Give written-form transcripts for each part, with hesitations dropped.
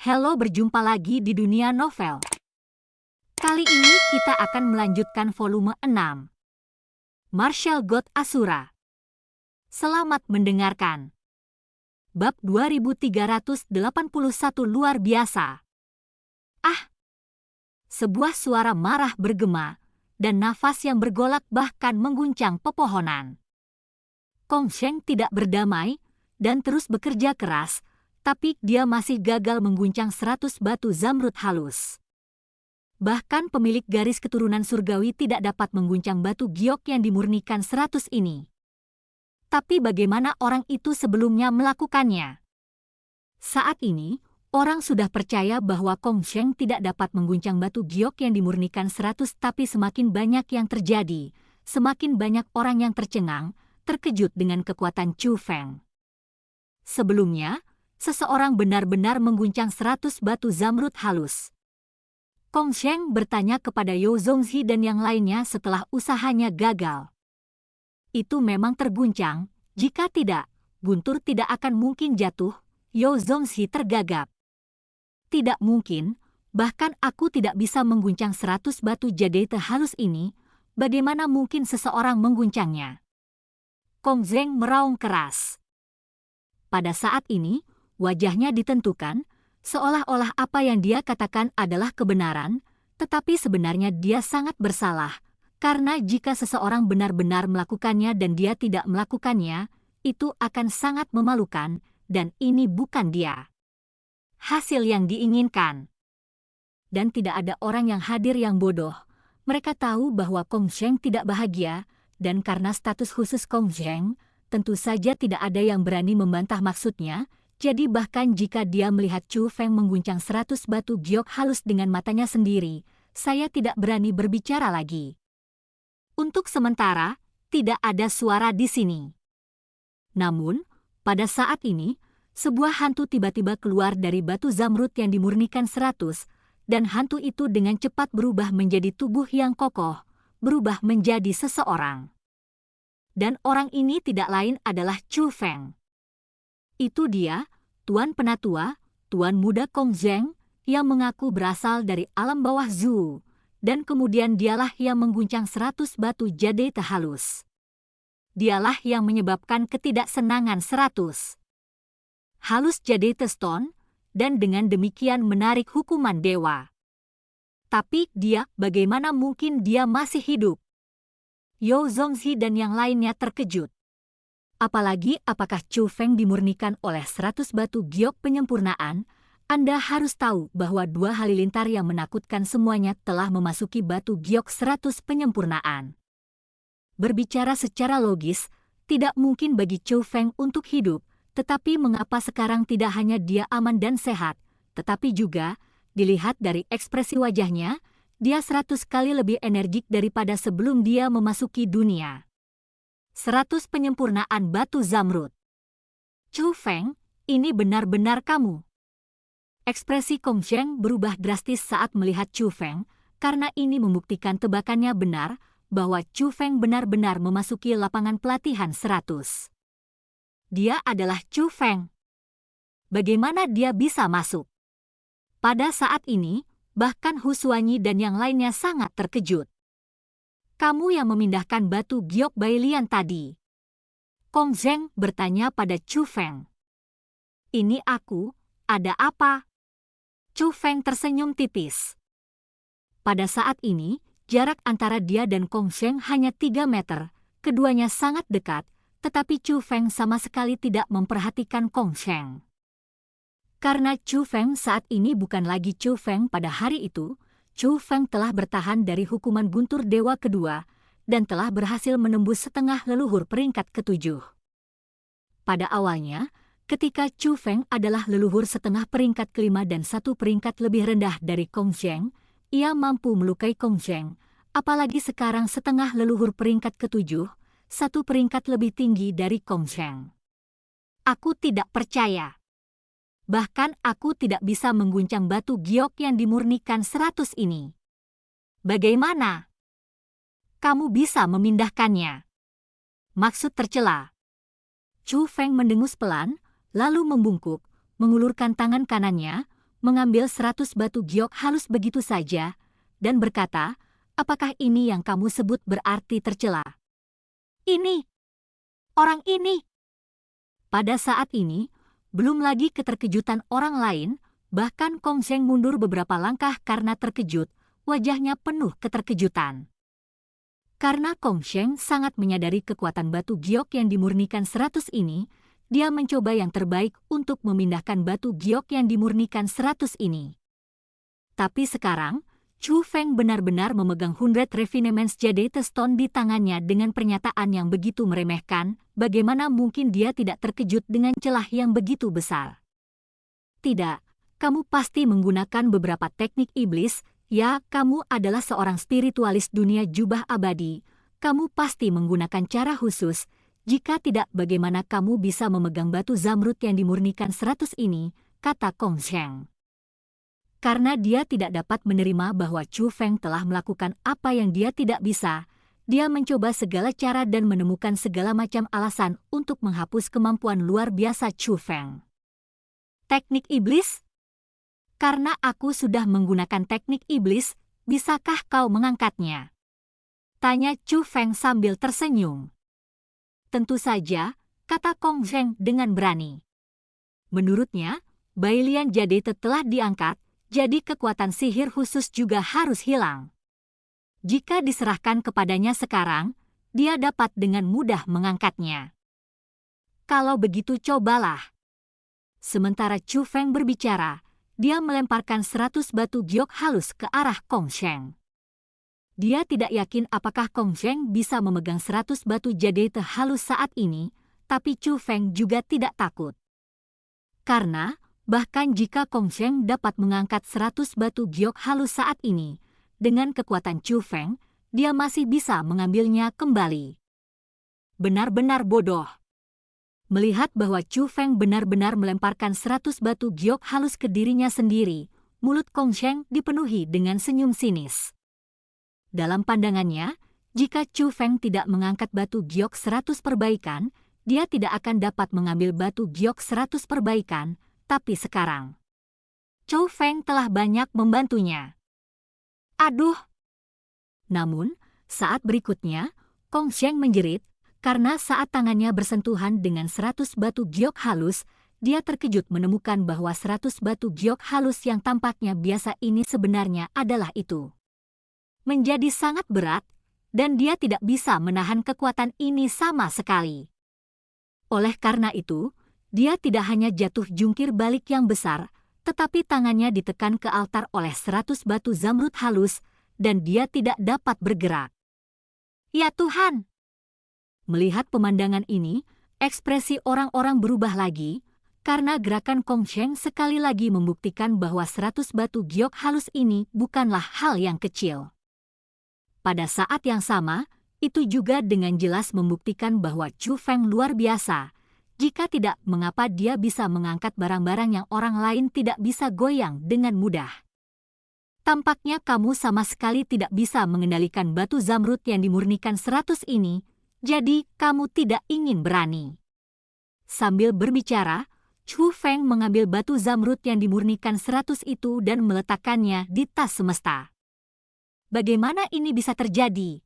Halo, berjumpa lagi di dunia novel. Kali ini kita akan melanjutkan volume 6. Martial God Asura. Selamat mendengarkan. Bab 2381 luar biasa. Ah! Sebuah suara marah bergema, dan nafas yang bergolak bahkan mengguncang pepohonan. Kong Sheng tidak berdamai, dan terus bekerja keras, tapi dia masih gagal mengguncang 100 batu zamrud halus. Bahkan pemilik garis keturunan surgawi tidak dapat mengguncang batu giok yang dimurnikan 100 ini. Tapi bagaimana orang itu sebelumnya melakukannya? Saat ini, orang sudah percaya bahwa Kong Sheng tidak dapat mengguncang batu giok yang dimurnikan 100, tapi semakin banyak yang terjadi, semakin banyak orang yang tercengang, terkejut dengan kekuatan Chu Feng. Sebelumnya, seseorang benar-benar mengguncang 100 batu zamrud halus. Kong Sheng bertanya kepada You Zongzi dan yang lainnya setelah usahanya gagal. Itu memang terguncang, jika tidak, guntur tidak akan mungkin jatuh. You Zongzi tergagap. Tidak mungkin, bahkan aku tidak bisa mengguncang 100 batu jadete halus ini, bagaimana mungkin seseorang mengguncangnya? Kong Zeng meraung keras. Pada saat ini, wajahnya ditentukan, seolah-olah apa yang dia katakan adalah kebenaran, tetapi sebenarnya dia sangat bersalah, karena jika seseorang benar-benar melakukannya dan dia tidak melakukannya, itu akan sangat memalukan, dan ini bukan dia. Hasil yang diinginkan. Dan tidak ada orang yang hadir yang bodoh. Mereka tahu bahwa Kong Sheng tidak bahagia, dan karena status khusus Kong Sheng, tentu saja tidak ada yang berani membantah maksudnya. Jadi bahkan jika dia melihat Chu Feng mengguncang 100 batu giok halus dengan matanya sendiri, saya tidak berani berbicara lagi. Untuk sementara, tidak ada suara di sini. Namun, pada saat ini, sebuah hantu tiba-tiba keluar dari batu zamrud yang dimurnikan 100, dan hantu itu dengan cepat berubah menjadi tubuh yang kokoh, berubah menjadi seseorang. Dan orang ini tidak lain adalah Chu Feng. Itu dia, Tuan Penatua, Tuan Muda Kong Zeng, yang mengaku berasal dari alam bawah Zhu, dan kemudian dialah yang mengguncang 100 batu jadete halus. Dialah yang menyebabkan ketidaksenangan 100 halus jadete stone, dan dengan demikian menarik hukuman dewa. Tapi dia, bagaimana mungkin dia masih hidup? You Zongzi dan yang lainnya terkejut. Apalagi apakah Chu Feng dimurnikan oleh 100 batu giok penyempurnaan? Anda harus tahu bahwa dua halilintar yang menakutkan semuanya telah memasuki batu giok 100 penyempurnaan. Berbicara secara logis, tidak mungkin bagi Chu Feng untuk hidup, tetapi mengapa sekarang tidak hanya dia aman dan sehat, tetapi juga, dilihat dari ekspresi wajahnya, dia 100 kali lebih energik daripada sebelum dia memasuki dunia. 100 penyempurnaan batu zamrud. Chu Feng, ini benar-benar kamu. Ekspresi Kong Sheng berubah drastis saat melihat Chu Feng, karena ini membuktikan tebakannya benar, bahwa Chu Feng benar-benar memasuki lapangan pelatihan 100. Dia adalah Chu Feng. Bagaimana dia bisa masuk? Pada saat ini, bahkan Hu Xuanyi dan yang lainnya sangat terkejut. Kamu yang memindahkan batu giok Bailian tadi. Kong Zeng bertanya pada Chu Feng. Ini aku, ada apa? Chu Feng tersenyum tipis. Pada saat ini, jarak antara dia dan Kong Sheng hanya 3 meter, keduanya sangat dekat, tetapi Chu Feng sama sekali tidak memperhatikan Kong Sheng. Karena Chu Feng saat ini bukan lagi Chu Feng pada hari itu, Chu Feng telah bertahan dari hukuman guntur dewa kedua, dan telah berhasil menembus setengah leluhur peringkat ke-7. Pada awalnya, ketika Chu Feng adalah leluhur setengah peringkat ke-5 dan 1 peringkat lebih rendah dari Kong Sheng, ia mampu melukai Kong Sheng, apalagi sekarang setengah leluhur peringkat ke-7, 1 peringkat lebih tinggi dari Kong Sheng. Aku tidak percaya. Bahkan aku tidak bisa mengguncang batu giok yang dimurnikan 100 ini. Bagaimana? Kamu bisa memindahkannya? Maksud tercela. Chu Feng mendengus pelan, lalu membungkuk, mengulurkan tangan kanannya, mengambil 100 batu giok halus begitu saja, dan berkata, apakah ini yang kamu sebut berarti tercela? Ini! Orang ini! Pada saat ini, belum lagi keterkejutan orang lain, bahkan Kong Zheng mundur beberapa langkah karena terkejut, wajahnya penuh keterkejutan. Karena Kong Zheng sangat menyadari kekuatan batu giok yang dimurnikan 100 ini, dia mencoba yang terbaik untuk memindahkan batu giok yang dimurnikan 100 ini. Tapi sekarang, Chu Feng benar-benar memegang 100 Refinements Jade Stone di tangannya dengan pernyataan yang begitu meremehkan, bagaimana mungkin dia tidak terkejut dengan celah yang begitu besar. Tidak, kamu pasti menggunakan beberapa teknik iblis, ya kamu adalah seorang spiritualis dunia jubah abadi, kamu pasti menggunakan cara khusus. Jika tidak, bagaimana kamu bisa memegang batu zamrud yang dimurnikan 100 ini, kata Kong Zheng. Karena dia tidak dapat menerima bahwa Chu Feng telah melakukan apa yang dia tidak bisa, dia mencoba segala cara dan menemukan segala macam alasan untuk menghapus kemampuan luar biasa Chu Feng. Teknik iblis? Karena aku sudah menggunakan teknik iblis, bisakah kau mengangkatnya? Tanya Chu Feng sambil tersenyum. Tentu saja, kata Kong Zheng dengan berani. Menurutnya, Bailian Jade telah diangkat, jadi kekuatan sihir khusus juga harus hilang. Jika diserahkan kepadanya sekarang, dia dapat dengan mudah mengangkatnya. Kalau begitu cobalah. Sementara Chu Feng berbicara, dia melemparkan 100 batu giok halus ke arah Kong Zheng. Dia tidak yakin apakah Kong Zheng bisa memegang 100 batu jade halus saat ini, tapi Chu Feng juga tidak takut. Karena, bahkan jika Kong Zheng dapat mengangkat 100 batu giok halus saat ini, dengan kekuatan Chu Feng, dia masih bisa mengambilnya kembali. Benar-benar bodoh. Melihat bahwa Chu Feng benar-benar melemparkan 100 batu giok halus ke dirinya sendiri, mulut Kong Zheng dipenuhi dengan senyum sinis. Dalam pandangannya, jika Chu Feng tidak mengangkat batu giok 100 perbaikan, dia tidak akan dapat mengambil batu giok 100 perbaikan, tapi sekarang Chu Feng telah banyak membantunya. Aduh! Namun, saat berikutnya, Kong Zheng menjerit, karena saat tangannya bersentuhan dengan 100 batu giok halus, dia terkejut menemukan bahwa 100 batu giok halus yang tampaknya biasa ini sebenarnya adalah itu. Menjadi sangat berat, dan dia tidak bisa menahan kekuatan ini sama sekali. Oleh karena itu, dia tidak hanya jatuh jungkir balik yang besar, tetapi tangannya ditekan ke altar oleh 100 batu zamrud halus, dan dia tidak dapat bergerak. Ya Tuhan! Melihat pemandangan ini, ekspresi orang-orang berubah lagi, karena gerakan Kong Zheng sekali lagi membuktikan bahwa 100 batu giok halus ini bukanlah hal yang kecil. Pada saat yang sama, itu juga dengan jelas membuktikan bahwa Chu Feng luar biasa. Jika tidak, mengapa dia bisa mengangkat barang-barang yang orang lain tidak bisa goyang dengan mudah? Tampaknya kamu sama sekali tidak bisa mengendalikan batu zamrud yang dimurnikan 100 ini, jadi kamu tidak ingin berani. Sambil berbicara, Chu Feng mengambil batu zamrud yang dimurnikan 100 itu dan meletakkannya di tas semesta. Bagaimana ini bisa terjadi?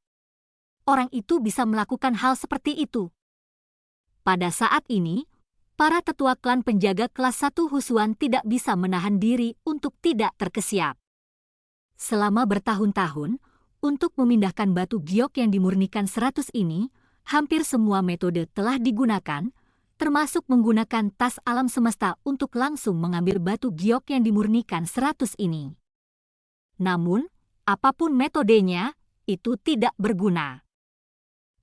Orang itu bisa melakukan hal seperti itu. Pada saat ini, para tetua klan penjaga kelas 1 Husuan tidak bisa menahan diri untuk tidak terkesiap. Selama bertahun-tahun, untuk memindahkan batu giok yang dimurnikan 100 ini, hampir semua metode telah digunakan, termasuk menggunakan tas alam semesta untuk langsung mengambil batu giok yang dimurnikan 100 ini. Namun, apapun metodenya, itu tidak berguna.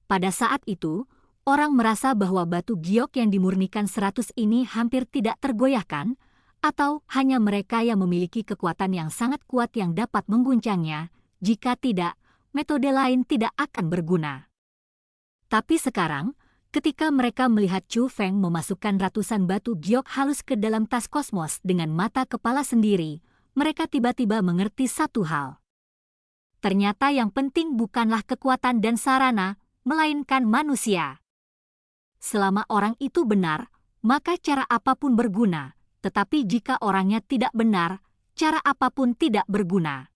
Pada saat itu, orang merasa bahwa batu giok yang dimurnikan 100 ini hampir tidak tergoyahkan, atau hanya mereka yang memiliki kekuatan yang sangat kuat yang dapat mengguncangnya, jika tidak, metode lain tidak akan berguna. Tapi sekarang, ketika mereka melihat Chu Feng memasukkan ratusan batu giok halus ke dalam tas kosmos dengan mata kepala sendiri, mereka tiba-tiba mengerti satu hal. Ternyata yang penting bukanlah kekuatan dan sarana, melainkan manusia. Selama orang itu benar, maka cara apapun berguna, tetapi jika orangnya tidak benar, cara apapun tidak berguna.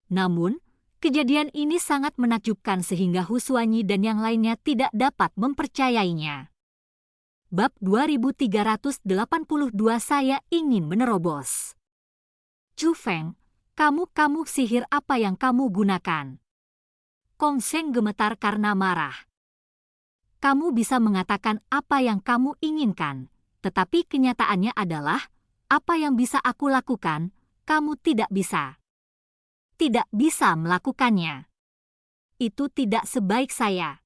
Namun, kejadian ini sangat menakjubkan sehingga Huswanyi dan yang lainnya tidak dapat mempercayainya. Bab 2382 Saya ingin menerobos. Chu Feng, kamu sihir apa yang kamu gunakan? Kong Sheng gemetar karena marah. Kamu bisa mengatakan apa yang kamu inginkan, tetapi kenyataannya adalah, apa yang bisa aku lakukan, kamu tidak bisa. Tidak bisa melakukannya. Itu tidak sebaik saya.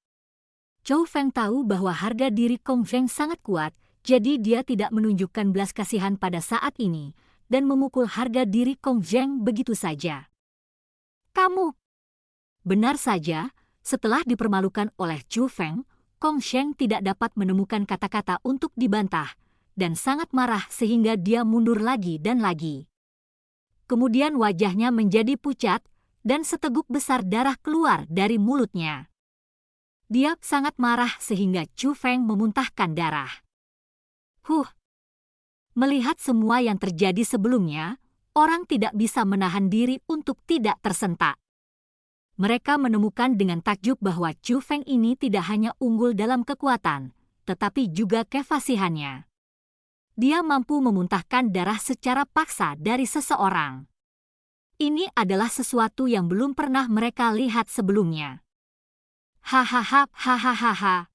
Chu Feng tahu bahwa harga diri Kong Sheng sangat kuat, jadi dia tidak menunjukkan belas kasihan pada saat ini, dan memukul harga diri Kong Sheng begitu saja. Kamu! Benar saja, setelah dipermalukan oleh Chu Feng, Kong Sheng tidak dapat menemukan kata-kata untuk dibantah, dan sangat marah sehingga dia mundur lagi dan lagi. Kemudian wajahnya menjadi pucat, dan seteguk besar darah keluar dari mulutnya. Dia sangat marah sehingga Chu Feng memuntahkan darah. Melihat semua yang terjadi sebelumnya, orang tidak bisa menahan diri untuk tidak tersentak. Mereka menemukan dengan takjub bahwa Chu Feng ini tidak hanya unggul dalam kekuatan, tetapi juga kefasihannya. Dia mampu memuntahkan darah secara paksa dari seseorang. Ini adalah sesuatu yang belum pernah mereka lihat sebelumnya. Hahaha.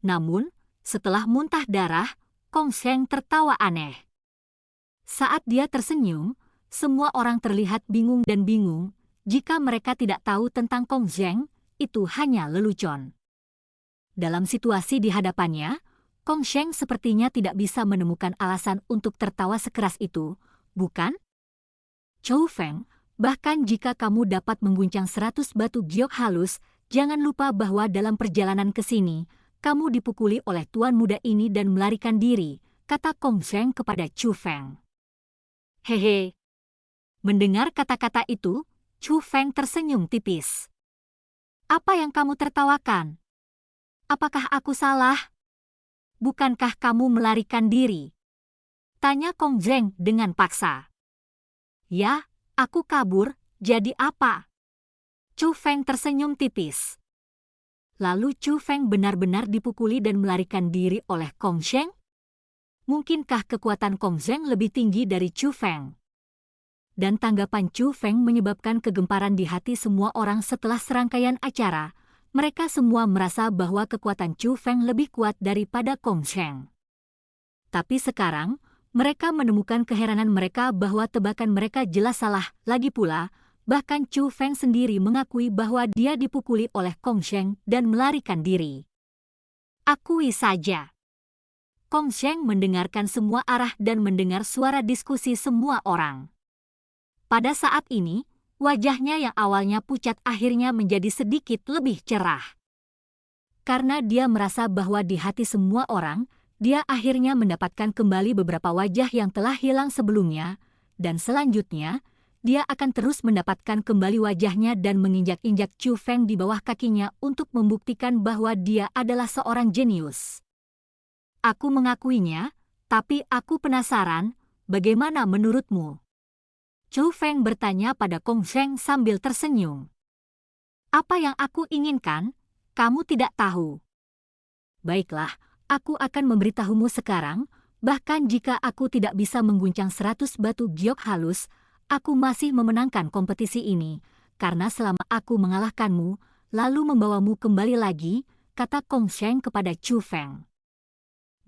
Namun, setelah muntah darah, Kong Sheng tertawa aneh. Saat dia tersenyum, semua orang terlihat bingung dan bingung. Jika mereka tidak tahu tentang Kong Sheng, itu hanya lelucon. Dalam situasi di hadapannya, Kong Sheng sepertinya tidak bisa menemukan alasan untuk tertawa sekeras itu, bukan? Chu Feng, bahkan jika kamu dapat mengguncang 100 batu giok halus, jangan lupa bahwa dalam perjalanan ke sini, kamu dipukuli oleh tuan muda ini dan melarikan diri, kata Kong Sheng kepada Chu Feng. Hehe. Mendengar kata-kata itu, Chu Feng tersenyum tipis. Apa yang kamu tertawakan? Apakah aku salah? Bukankah kamu melarikan diri? Tanya Kong Sheng dengan paksa. Ya, aku kabur, jadi apa? Chu Feng tersenyum tipis. Lalu Chu Feng benar-benar dipukuli dan melarikan diri oleh Kong Sheng? Mungkinkah kekuatan Kong Sheng lebih tinggi dari Chu Feng? Dan tanggapan Chu Feng menyebabkan kegemparan di hati semua orang setelah serangkaian acara. Mereka semua merasa bahwa kekuatan Chu Feng lebih kuat daripada Kong Sheng. Tapi sekarang, mereka menemukan keheranan mereka bahwa tebakan mereka jelas salah. Lagi pula, bahkan Chu Feng sendiri mengakui bahwa dia dipukuli oleh Kong Sheng dan melarikan diri. Akui saja. Kong Sheng mendengarkan semua arah dan mendengar suara diskusi semua orang. Pada saat ini, wajahnya yang awalnya pucat akhirnya menjadi sedikit lebih cerah. Karena dia merasa bahwa di hati semua orang, dia akhirnya mendapatkan kembali beberapa wajah yang telah hilang sebelumnya, dan selanjutnya, dia akan terus mendapatkan kembali wajahnya dan menginjak-injak Chu Feng di bawah kakinya untuk membuktikan bahwa dia adalah seorang jenius. Aku mengakuinya, tapi aku penasaran, bagaimana menurutmu? Chu Feng bertanya pada Kong Sheng sambil tersenyum. Apa yang aku inginkan, kamu tidak tahu. Baiklah, aku akan memberitahumu sekarang, bahkan jika aku tidak bisa mengguncang 100 batu giok halus, aku masih memenangkan kompetisi ini, karena selama aku mengalahkanmu, lalu membawamu kembali lagi, kata Kong Sheng kepada Chu Feng.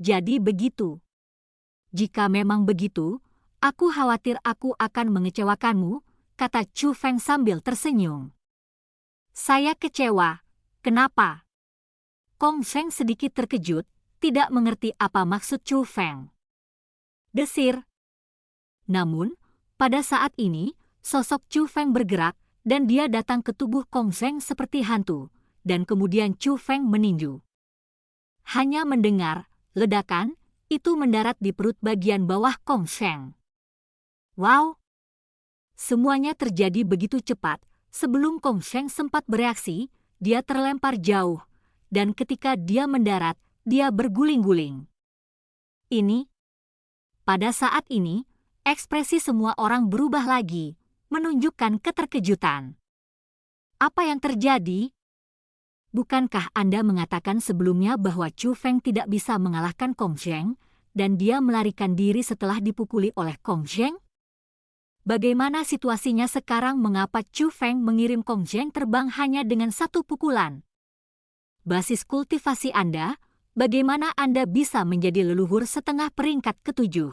Jadi begitu. Jika memang begitu, aku khawatir aku akan mengecewakanmu, kata Chu Feng sambil tersenyum. Saya kecewa. Kenapa? Kong Sheng sedikit terkejut, tidak mengerti apa maksud Chu Feng. Desir. Namun, pada saat ini, sosok Chu Feng bergerak, dan dia datang ke tubuh Kong Sheng seperti hantu, dan kemudian Chu Feng meninju. Hanya mendengar ledakan, itu mendarat di perut bagian bawah Kong Sheng. Wow! Semuanya terjadi begitu cepat, sebelum Kong Sheng sempat bereaksi, dia terlempar jauh, dan ketika dia mendarat, dia berguling-guling. Ini? Pada saat ini, ekspresi semua orang berubah lagi, menunjukkan keterkejutan. Apa yang terjadi? Bukankah Anda mengatakan sebelumnya bahwa Chu Feng tidak bisa mengalahkan Kong Zheng, dan dia melarikan diri setelah dipukuli oleh Kong Zheng? Bagaimana situasinya sekarang? Mengapa Chu Feng mengirim Kong Zheng terbang hanya dengan satu pukulan? Basis kultivasi Anda, bagaimana Anda bisa menjadi leluhur setengah peringkat ke-7?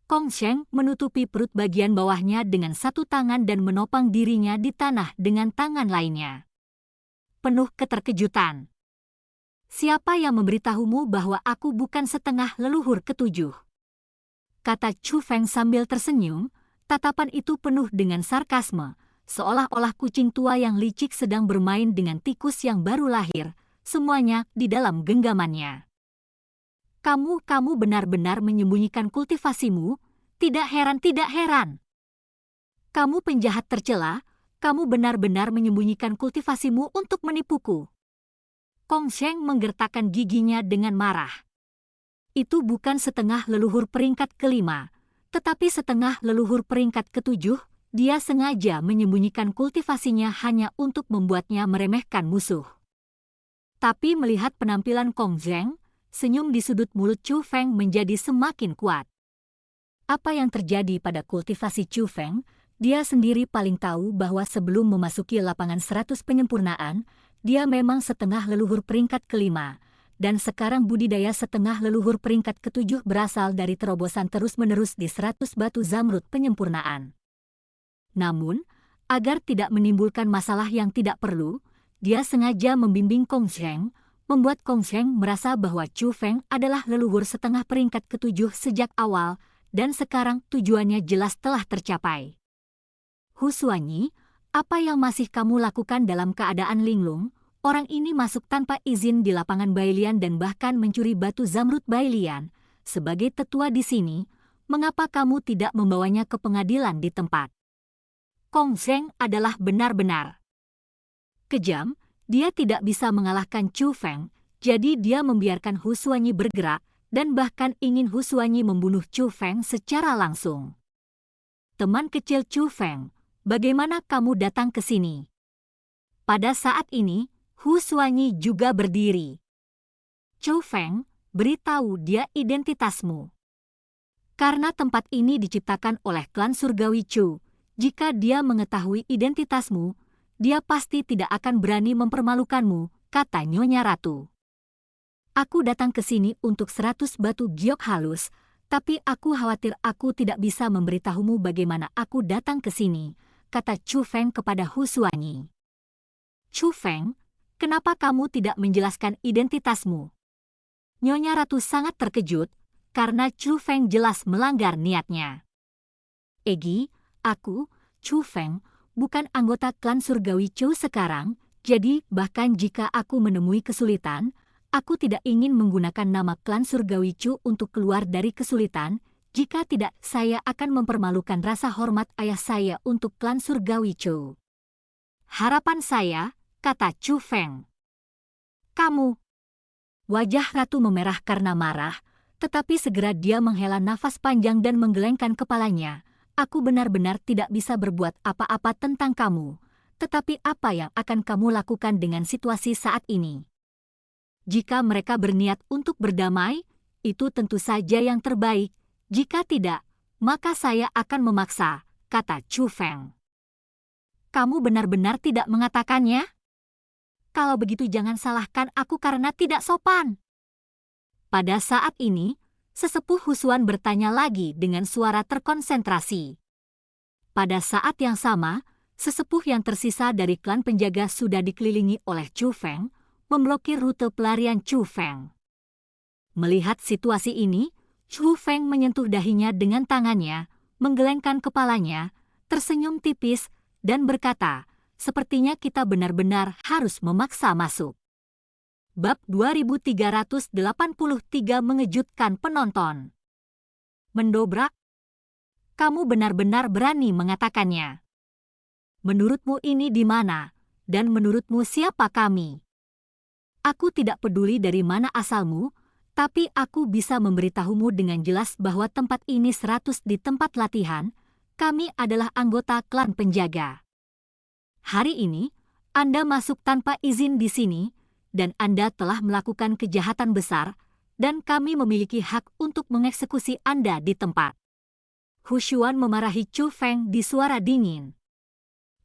Kong Zheng menutupi perut bagian bawahnya dengan satu tangan dan menopang dirinya di tanah dengan tangan lainnya. Penuh keterkejutan. Siapa yang memberitahumu bahwa aku bukan setengah leluhur ke-7? Kata Chu Feng sambil tersenyum, tatapan itu penuh dengan sarkasme, seolah-olah kucing tua yang licik sedang bermain dengan tikus yang baru lahir, semuanya di dalam genggamannya. Kamu benar-benar menyembunyikan kultivasimu, tidak heran. Kamu penjahat tercela, kamu benar-benar menyembunyikan kultivasimu untuk menipuku. Kong Zheng menggertakkan giginya dengan marah. Itu bukan setengah leluhur peringkat ke-5, tetapi setengah leluhur peringkat ke-7, dia sengaja menyembunyikan kultivasinya hanya untuk membuatnya meremehkan musuh. Tapi melihat penampilan Kong Zheng, senyum di sudut mulut Chu Feng menjadi semakin kuat. Apa yang terjadi pada kultivasi Chu Feng? Dia sendiri paling tahu bahwa sebelum memasuki lapangan 100 penyempurnaan, dia memang setengah leluhur peringkat ke-5, dan sekarang budidaya setengah leluhur peringkat ke-7 berasal dari terobosan terus-menerus di 100 batu zamrud penyempurnaan. Namun, agar tidak menimbulkan masalah yang tidak perlu, dia sengaja membimbing Kong Zheng, membuat Kong Zheng merasa bahwa Chu Feng adalah leluhur setengah peringkat ke-7 sejak awal, dan sekarang tujuannya jelas telah tercapai. Hu Xuanyi, apa yang masih kamu lakukan dalam keadaan linglung? Orang ini masuk tanpa izin di lapangan Bailian dan bahkan mencuri batu zamrud Bailian. Sebagai tetua di sini, mengapa kamu tidak membawanya ke pengadilan di tempat? Kong Zheng adalah benar-benar kejam. Dia tidak bisa mengalahkan Chu Feng, jadi dia membiarkan Hu Xuanyi bergerak dan bahkan ingin Hu Xuanyi membunuh Chu Feng secara langsung. Teman kecil Chu Feng, bagaimana kamu datang ke sini? Pada saat ini, Hu Xuanyi juga berdiri. Chu Feng, beritahu dia identitasmu. Karena tempat ini diciptakan oleh klan surgawi Chu, jika dia mengetahui identitasmu, dia pasti tidak akan berani mempermalukanmu, kata Nyonya Ratu. Aku datang ke sini untuk 100 batu giok halus, tapi aku khawatir aku tidak bisa memberitahumu bagaimana aku datang ke sini, kata Chu Feng kepada Hu Xuanyi. Chu Feng, kenapa kamu tidak menjelaskan identitasmu? Nyonya Ratu sangat terkejut, karena Chu Feng jelas melanggar niatnya. Egi, aku, Chu Feng, bukan anggota klan surgawi Chu sekarang, jadi bahkan jika aku menemui kesulitan, aku tidak ingin menggunakan nama klan surgawi Chu untuk keluar dari kesulitan. Jika tidak, saya akan mempermalukan rasa hormat ayah saya untuk klan surgawi Chu. Harapan saya, kata Chu Feng. Kamu. Wajah Ratu memerah karena marah, tetapi segera dia menghela nafas panjang dan menggelengkan kepalanya. Aku benar-benar tidak bisa berbuat apa-apa tentang kamu, tetapi apa yang akan kamu lakukan dengan situasi saat ini? Jika mereka berniat untuk berdamai, itu tentu saja yang terbaik. Jika tidak, maka saya akan memaksa, kata Chu Feng. Kamu benar-benar tidak mengatakannya? Kalau begitu jangan salahkan aku karena tidak sopan. Pada saat ini, Sesepuh Hu Xuan bertanya lagi dengan suara terkonsentrasi. Pada saat yang sama, sesepuh yang tersisa dari klan penjaga sudah dikelilingi oleh Chu Feng, memblokir rute pelarian Chu Feng. Melihat situasi ini, Chu Feng menyentuh dahinya dengan tangannya, menggelengkan kepalanya, tersenyum tipis, dan berkata, sepertinya kita benar-benar harus memaksa masuk. Bab 2383 mengejutkan penonton. Mendobrak? Kamu benar-benar berani mengatakannya. Menurutmu ini di mana, dan menurutmu siapa kami? Aku tidak peduli dari mana asalmu, Tapi aku bisa memberitahumu dengan jelas bahwa tempat ini 100 di tempat latihan, kami adalah anggota klan penjaga. Hari ini, Anda masuk tanpa izin di sini, dan Anda telah melakukan kejahatan besar, dan kami memiliki hak untuk mengeksekusi Anda di tempat. Hu Xuan memarahi Chu Feng di suara dingin.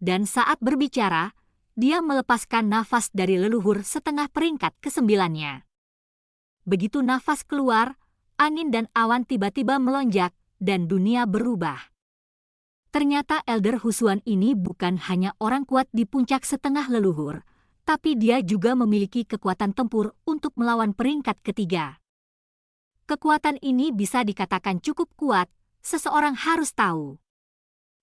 Dan saat berbicara, dia melepaskan nafas dari leluhur setengah peringkat ke-9-nya. Begitu nafas keluar, angin dan awan tiba-tiba melonjak, dan dunia berubah. Ternyata Elder Hu Xuan ini bukan hanya orang kuat di puncak setengah leluhur, tapi dia juga memiliki kekuatan tempur untuk melawan peringkat ketiga. Kekuatan ini bisa dikatakan cukup kuat, seseorang harus tahu.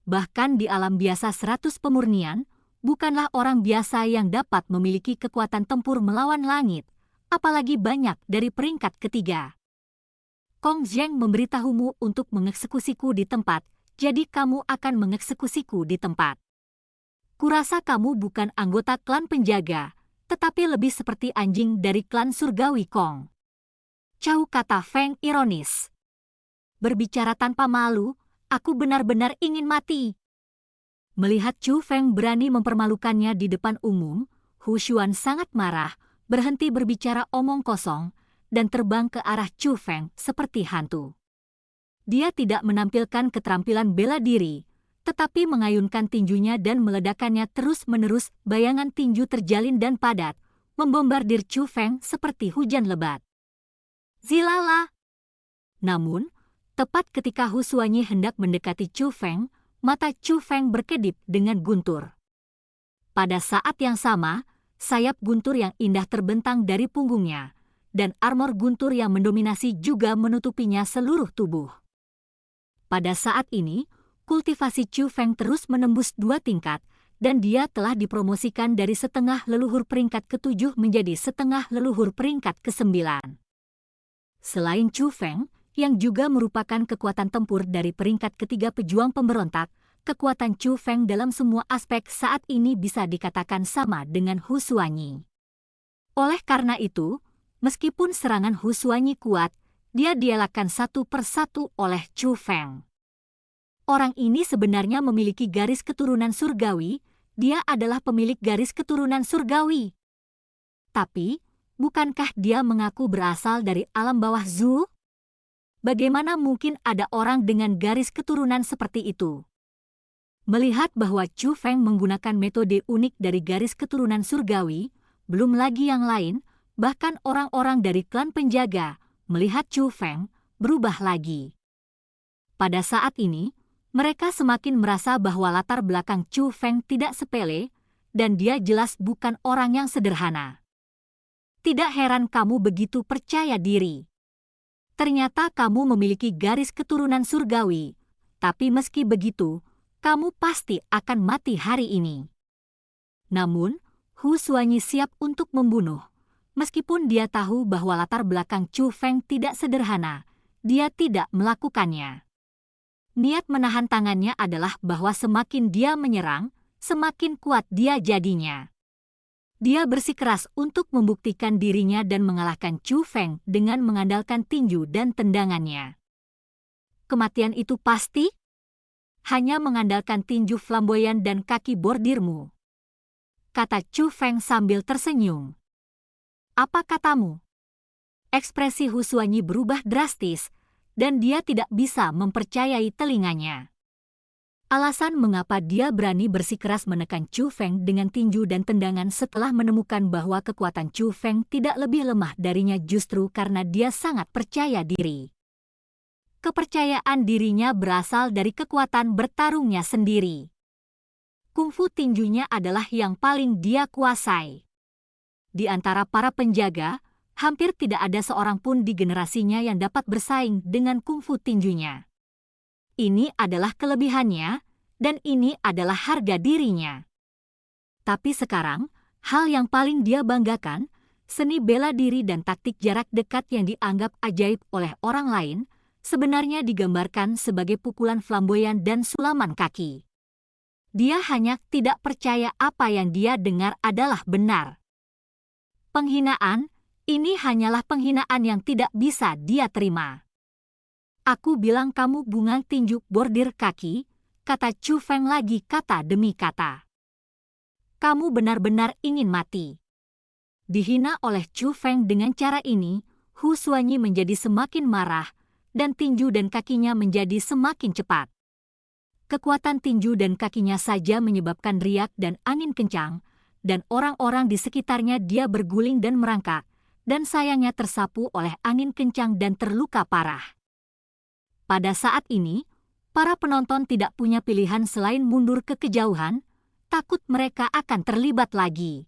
Bahkan di alam biasa 100 pemurnian, bukanlah orang biasa yang dapat memiliki kekuatan tempur melawan langit, apalagi banyak dari peringkat ketiga. Kong Zheng memberitahumu untuk mengeksekusiku di tempat, jadi kamu akan mengeksekusiku di tempat. Kurasa kamu bukan anggota klan penjaga, tetapi lebih seperti anjing dari klan surgawi Kong. Cau, kata Feng ironis. Berbicara tanpa malu, aku benar-benar ingin mati. Melihat Chu Feng berani mempermalukannya di depan umum, Hu Xuan sangat marah, berhenti berbicara omong kosong, dan terbang ke arah Chu Feng seperti hantu. Dia tidak menampilkan keterampilan bela diri, tetapi mengayunkan tinjunya dan meledakkannya terus-menerus. Bayangan tinju terjalin dan padat, membombardir Chu Feng seperti hujan lebat. Zilala! Namun, tepat ketika Hu Xuanyi hendak mendekati Chu Feng, mata Chu Feng berkedip dengan guntur. Pada saat yang sama, sayap guntur yang indah terbentang dari punggungnya, dan armor guntur yang mendominasi juga menutupinya seluruh tubuh. Pada saat ini, kultivasi Chu Feng terus menembus 2 tingkat, dan dia telah dipromosikan dari setengah leluhur peringkat ke-7 menjadi setengah leluhur peringkat ke-9. Selain Chu Feng, yang juga merupakan kekuatan tempur dari peringkat ketiga pejuang pemberontak, kekuatan Chu Feng dalam semua aspek saat ini bisa dikatakan sama dengan Hu Xuanyi. Oleh karena itu, meskipun serangan Hu Xuanyi kuat, dia dielakkan satu persatu oleh Chu Feng. Orang ini sebenarnya memiliki garis keturunan surgawi, dia adalah pemilik garis keturunan surgawi. Tapi, bukankah dia mengaku berasal dari alam bawah Zhu? Bagaimana mungkin ada orang dengan garis keturunan seperti itu? Melihat bahwa Chu Feng menggunakan metode unik dari garis keturunan surgawi, belum lagi yang lain, bahkan orang-orang dari klan penjaga, melihat Chu Feng, berubah lagi. Pada saat ini, mereka semakin merasa bahwa latar belakang Chu Feng tidak sepele, dan dia jelas bukan orang yang sederhana. Tidak heran kamu begitu percaya diri. Ternyata kamu memiliki garis keturunan surgawi, tapi meski begitu, kamu pasti akan mati hari ini. Namun, Hu Xuanyi siap untuk membunuh. Meskipun dia tahu bahwa latar belakang Chu Feng tidak sederhana, dia tidak melakukannya. Niat menahan tangannya adalah bahwa semakin dia menyerang, semakin kuat dia jadinya. Dia bersikeras untuk membuktikan dirinya dan mengalahkan Chu Feng dengan mengandalkan tinju dan tendangannya. Kematian itu pasti? Hanya mengandalkan tinju flamboyan dan kaki bordirmu, kata Chu Feng sambil tersenyum. Apa katamu? Ekspresi Hu Xuanyi berubah drastis, dan dia tidak bisa mempercayai telinganya. Alasan mengapa dia berani bersikeras menekan Chu Feng dengan tinju dan tendangan setelah menemukan bahwa kekuatan Chu Feng tidak lebih lemah darinya justru karena dia sangat percaya diri. Kepercayaan dirinya berasal dari kekuatan bertarungnya sendiri. Kungfu tinjunya adalah yang paling dia kuasai. Di antara para penjaga, hampir tidak ada seorang pun di generasinya yang dapat bersaing dengan kungfu tinjunya. Ini adalah kelebihannya, dan ini adalah harga dirinya. Tapi sekarang, hal yang paling dia banggakan, seni bela diri dan taktik jarak dekat yang dianggap ajaib oleh orang lain, sebenarnya digambarkan sebagai pukulan flamboyan dan sulaman kaki. Dia hanya tidak percaya apa yang dia dengar adalah benar. Penghinaan, Ini hanyalah penghinaan yang tidak bisa dia terima. Aku bilang kamu bunga tinju bordir kaki, kata Chu Feng lagi kata demi kata. Kamu benar-benar ingin mati. Dihina oleh Chu Feng dengan cara ini, Hu Xuanyi menjadi semakin marah, dan tinju dan kakinya menjadi semakin cepat. Kekuatan tinju dan kakinya saja menyebabkan riak dan angin kencang, dan orang-orang di sekitarnya dia berguling dan merangkak, dan sayangnya tersapu oleh angin kencang dan terluka parah. Pada saat ini, para penonton tidak punya pilihan selain mundur ke kejauhan, takut mereka akan terlibat lagi.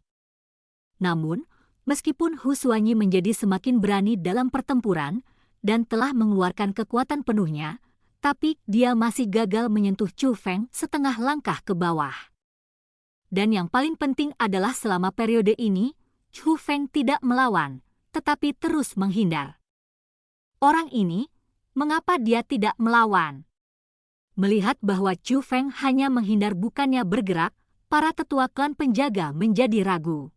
Namun, meskipun Hu Xuanyi menjadi semakin berani dalam pertempuran dan telah mengeluarkan kekuatan penuhnya, tapi dia masih gagal menyentuh Chu Feng setengah langkah ke bawah. Dan yang paling penting adalah selama periode ini, Chu Feng tidak melawan, tetapi terus menghindar. Orang ini, mengapa dia tidak melawan? Melihat bahwa Chu Feng hanya menghindar bukannya bergerak, para tetua klan penjaga menjadi ragu.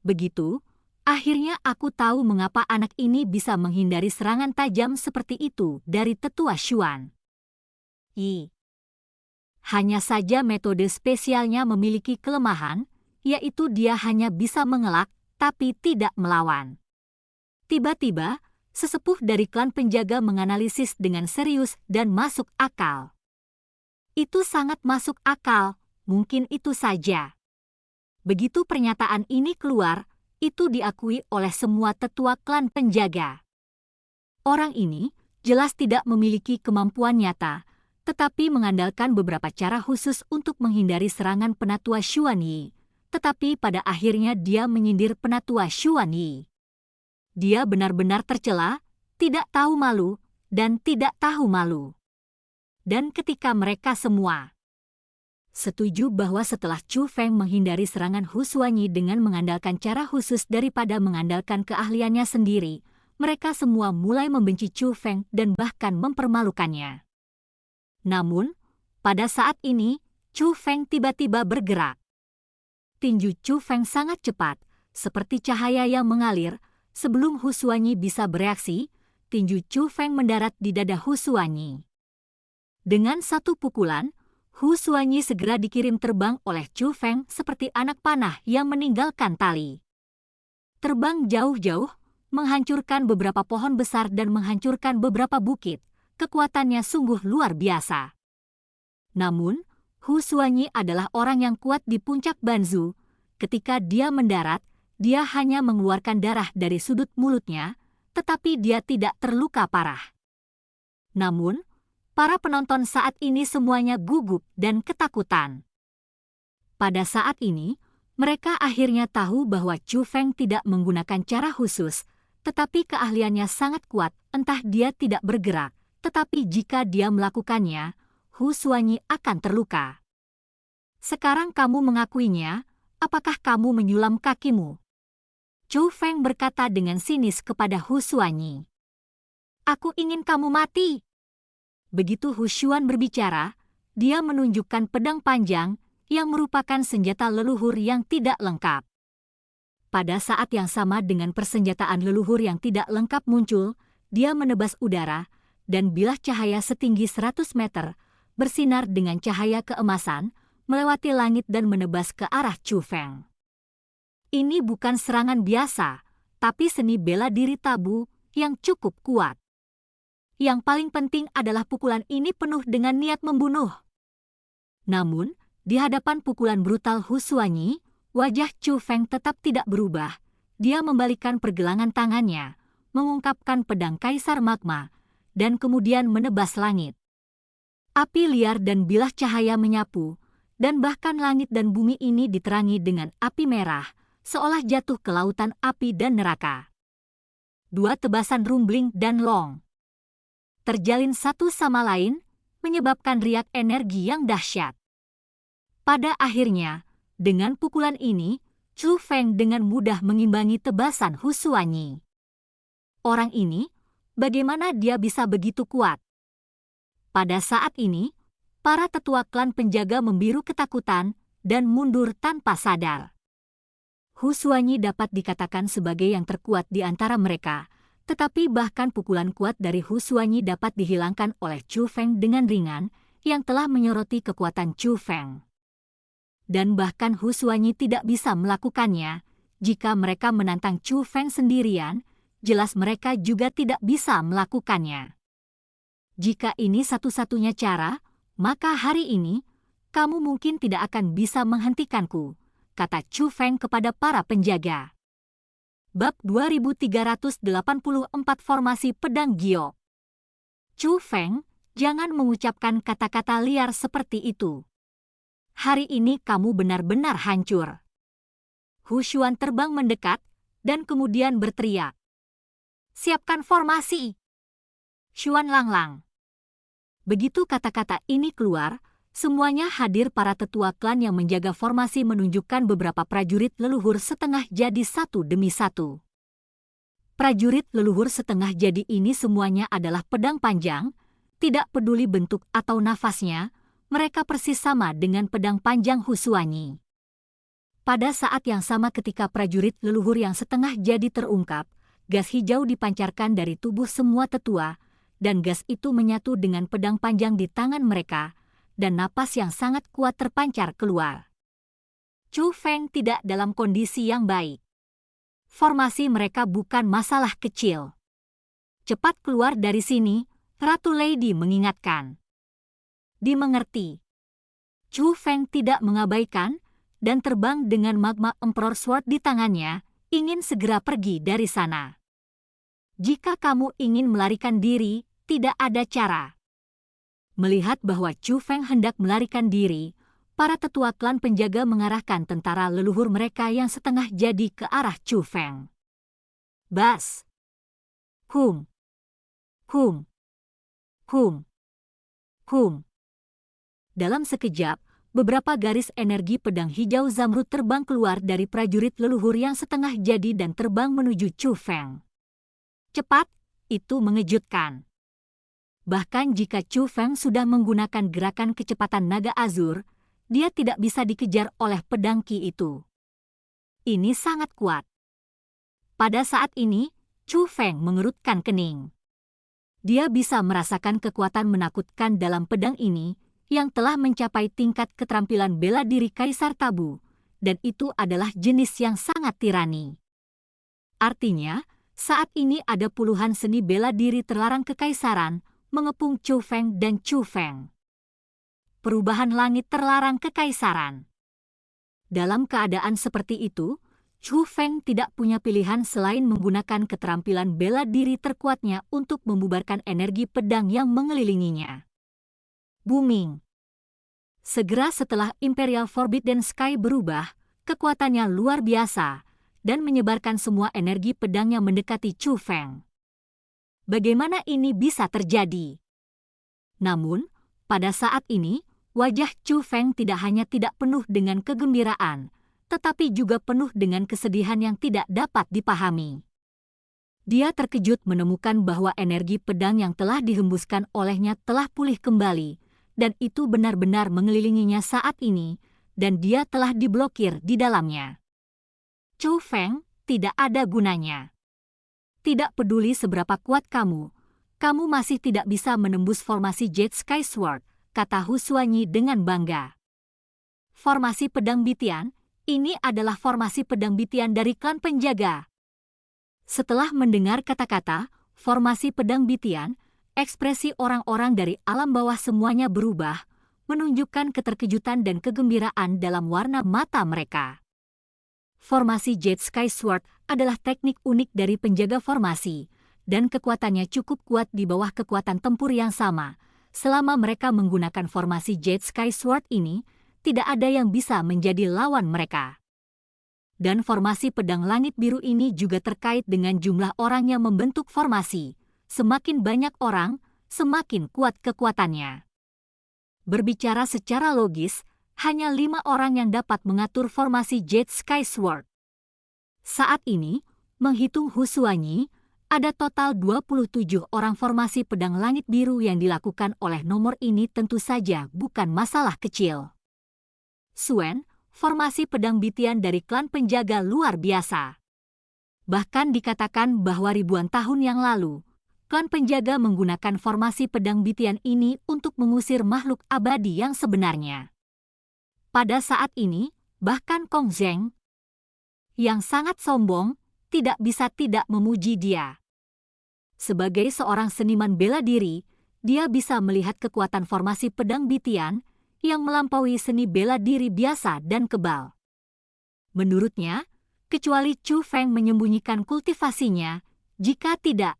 Begitu, akhirnya aku tahu mengapa anak ini bisa menghindari serangan tajam seperti itu dari tetua Xuan. Hanya saja metode spesialnya memiliki kelemahan, yaitu dia hanya bisa mengelak, tapi tidak melawan. Tiba-tiba, sesepuh dari klan penjaga menganalisis dengan serius dan masuk akal. Itu sangat masuk akal, mungkin itu saja. Begitu pernyataan ini keluar, itu diakui oleh semua tetua klan penjaga. Orang ini jelas tidak memiliki kemampuan nyata, tetapi mengandalkan beberapa cara khusus untuk menghindari serangan penatua Xuanyi. Tetapi pada akhirnya dia menyindir penatua Xuanyi. Dia benar-benar tercela, tidak tahu malu, dan tidak tahu malu. Dan ketika mereka semua setuju bahwa setelah Chu Feng menghindari serangan Hu Xuanyi dengan mengandalkan cara khusus daripada mengandalkan keahliannya sendiri, mereka semua mulai membenci Chu Feng dan bahkan mempermalukannya. Namun, pada saat ini, Chu Feng tiba-tiba bergerak. Tinju Chu Feng sangat cepat, seperti cahaya yang mengalir. Sebelum Hu Xuanyi bisa bereaksi, tinju Chu Feng mendarat di dada Hu Xuanyi. Dengan satu pukulan, Hu Xuanyi segera dikirim terbang oleh Chu Feng seperti anak panah yang meninggalkan tali. Terbang jauh-jauh, menghancurkan beberapa pohon besar dan menghancurkan beberapa bukit. Kekuatannya sungguh luar biasa. Namun, Hu Xuanyi adalah orang yang kuat di puncak Banzu. Ketika dia mendarat, dia hanya mengeluarkan darah dari sudut mulutnya, tetapi dia tidak terluka parah. Namun, para penonton saat ini semuanya gugup dan ketakutan. Pada saat ini, mereka akhirnya tahu bahwa Chu Feng tidak menggunakan cara khusus, tetapi keahliannya sangat kuat, entah dia tidak bergerak, tetapi jika dia melakukannya, Hu Xuanyi akan terluka. Sekarang kamu mengakuinya, apakah kamu menyulam kakimu? Chu Feng berkata dengan sinis kepada Hu Xuanyi. Aku ingin kamu mati. Begitu Hu Xuan berbicara, dia menunjukkan pedang panjang yang merupakan senjata leluhur yang tidak lengkap. Pada saat yang sama dengan persenjataan leluhur yang tidak lengkap muncul, dia menebas udara, dan bilah cahaya setinggi 100 meter, bersinar dengan cahaya keemasan, melewati langit dan menebas ke arah Chu Feng. Ini bukan serangan biasa, tapi seni bela diri tabu yang cukup kuat. Yang paling penting adalah pukulan ini penuh dengan niat membunuh. Namun, di hadapan pukulan brutal Hu Xuanyi, wajah Chu Feng tetap tidak berubah. Dia membalikkan pergelangan tangannya, mengungkapkan pedang kaisar magma, dan kemudian menebas langit. Api liar dan bilah cahaya menyapu, dan bahkan langit dan bumi ini diterangi dengan api merah, seolah jatuh ke lautan api dan neraka. Dua tebasan rumbling dan long terjalin satu sama lain, menyebabkan riak energi yang dahsyat. Pada akhirnya, dengan pukulan ini, Chu Feng dengan mudah mengimbangi tebasan Hu Xuanyi. Orang ini, bagaimana dia bisa begitu kuat? Pada saat ini, para tetua klan penjaga membiru ketakutan dan mundur tanpa sadar. Hu Xuanyi dapat dikatakan sebagai yang terkuat di antara mereka, tetapi bahkan pukulan kuat dari Hu Xuanyi dapat dihilangkan oleh Chu Feng dengan ringan, yang telah menyoroti kekuatan Chu Feng. Dan bahkan Hu Xuanyi tidak bisa melakukannya. Jika mereka menantang Chu Feng sendirian, jelas mereka juga tidak bisa melakukannya. Jika ini satu-satunya cara, maka hari ini, kamu mungkin tidak akan bisa menghentikanku, kata Chu Feng kepada para penjaga. Bab 2384 Formasi Pedang Giok. Chu Feng, jangan mengucapkan kata-kata liar seperti itu. Hari ini kamu benar-benar hancur. Hu Xuan terbang mendekat, dan kemudian berteriak. Siapkan formasi. Xuan Langlang. Begitu kata-kata ini keluar, semuanya hadir para tetua klan yang menjaga formasi menunjukkan beberapa prajurit leluhur setengah jadi satu demi satu. Prajurit leluhur setengah jadi ini semuanya adalah pedang panjang, tidak peduli bentuk atau nafasnya, mereka persis sama dengan pedang panjang Hu Xuanyi. Pada saat yang sama ketika prajurit leluhur yang setengah jadi terungkap, gas hijau dipancarkan dari tubuh semua tetua, dan gas itu menyatu dengan pedang panjang di tangan mereka, dan napas yang sangat kuat terpancar keluar. Chu Feng tidak dalam kondisi yang baik. Formasi mereka bukan masalah kecil. Cepat keluar dari sini, Ratu Lady mengingatkan. Dimengerti. Chu Feng tidak mengabaikan, dan terbang dengan magma Emperor Sword di tangannya, ingin segera pergi dari sana. Jika kamu ingin melarikan diri, tidak ada cara. Melihat bahwa Chu Feng hendak melarikan diri, para tetua klan penjaga mengarahkan tentara leluhur mereka yang setengah jadi ke arah Chu Feng. Bas! Hum! Hum! Hum! Hum! Dalam sekejap, beberapa garis energi pedang hijau zamrud terbang keluar dari prajurit leluhur yang setengah jadi dan terbang menuju Chu Feng. Cepat, itu mengejutkan. Bahkan jika Chu Feng sudah menggunakan gerakan kecepatan naga azur, dia tidak bisa dikejar oleh pedang Qi itu. Ini sangat kuat. Pada saat ini, Chu Feng mengerutkan kening. Dia bisa merasakan kekuatan menakutkan dalam pedang ini, yang telah mencapai tingkat keterampilan bela diri Kaisar Tabu, dan itu adalah jenis yang sangat tirani. Artinya, saat ini ada puluhan seni bela diri terlarang kekaisaran, mengepung Chu Feng dan Chu Feng. Perubahan langit terlarang kekaisaran. Dalam keadaan seperti itu, Chu Feng tidak punya pilihan selain menggunakan keterampilan bela diri terkuatnya untuk membubarkan energi pedang yang mengelilinginya. Booming. Segera setelah Imperial Forbidden Sky berubah, kekuatannya luar biasa, dan menyebarkan semua energi pedangnya mendekati Chu Feng. Bagaimana ini bisa terjadi? Namun, pada saat ini, wajah Chu Feng tidak hanya tidak penuh dengan kegembiraan, tetapi juga penuh dengan kesedihan yang tidak dapat dipahami. Dia terkejut menemukan bahwa energi pedang yang telah dihembuskan olehnya telah pulih kembali, dan itu benar-benar mengelilinginya saat ini, dan dia telah diblokir di dalamnya. Chu Feng, tidak ada gunanya. Tidak peduli seberapa kuat kamu masih tidak bisa menembus formasi Jade Sky Sword, kata Hu Xuanyi dengan bangga. Formasi pedang bitian, ini adalah formasi pedang bitian dari klan penjaga. Setelah mendengar kata-kata, formasi pedang bitian, ekspresi orang-orang dari alam bawah semuanya berubah, menunjukkan keterkejutan dan kegembiraan dalam warna mata mereka. Formasi Jade Sky Sword adalah teknik unik dari penjaga formasi, dan kekuatannya cukup kuat di bawah kekuatan tempur yang sama. Selama mereka menggunakan formasi Jade Sky Sword ini, tidak ada yang bisa menjadi lawan mereka. Dan formasi pedang langit biru ini juga terkait dengan jumlah orang yang membentuk formasi. Semakin banyak orang, semakin kuat kekuatannya. Berbicara secara logis, hanya 5 orang yang dapat mengatur formasi Jade Sky Sword. Saat ini, menghitung Hu Xuanyi, ada total 27 orang formasi pedang langit biru yang dilakukan oleh nomor ini tentu saja bukan masalah kecil. Suen, formasi pedang Bitian dari klan penjaga luar biasa. Bahkan dikatakan bahwa ribuan tahun yang lalu, klan penjaga menggunakan formasi pedang Bitian ini untuk mengusir makhluk abadi yang sebenarnya. Pada saat ini, bahkan Kong Zheng, yang sangat sombong, tidak bisa tidak memuji dia. Sebagai seorang seniman bela diri, dia bisa melihat kekuatan formasi pedang Bitian yang melampaui seni bela diri biasa dan kebal. Menurutnya, kecuali Chu Feng menyembunyikan kultivasinya, jika tidak,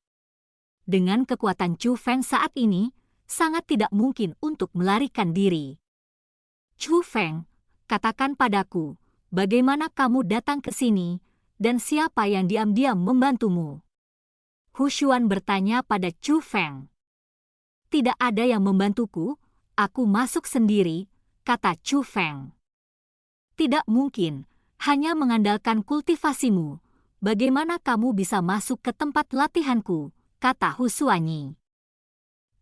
dengan kekuatan Chu Feng saat ini, sangat tidak mungkin untuk melarikan diri. Chu Feng, katakan padaku, bagaimana kamu datang ke sini, dan siapa yang diam-diam membantumu? Hu Xuan bertanya pada Chu Feng. Tidak ada yang membantuku, aku masuk sendiri, kata Chu Feng. Tidak mungkin, hanya mengandalkan kultivasimu. Bagaimana kamu bisa masuk ke tempat latihanku, kata Hu Xuanyi.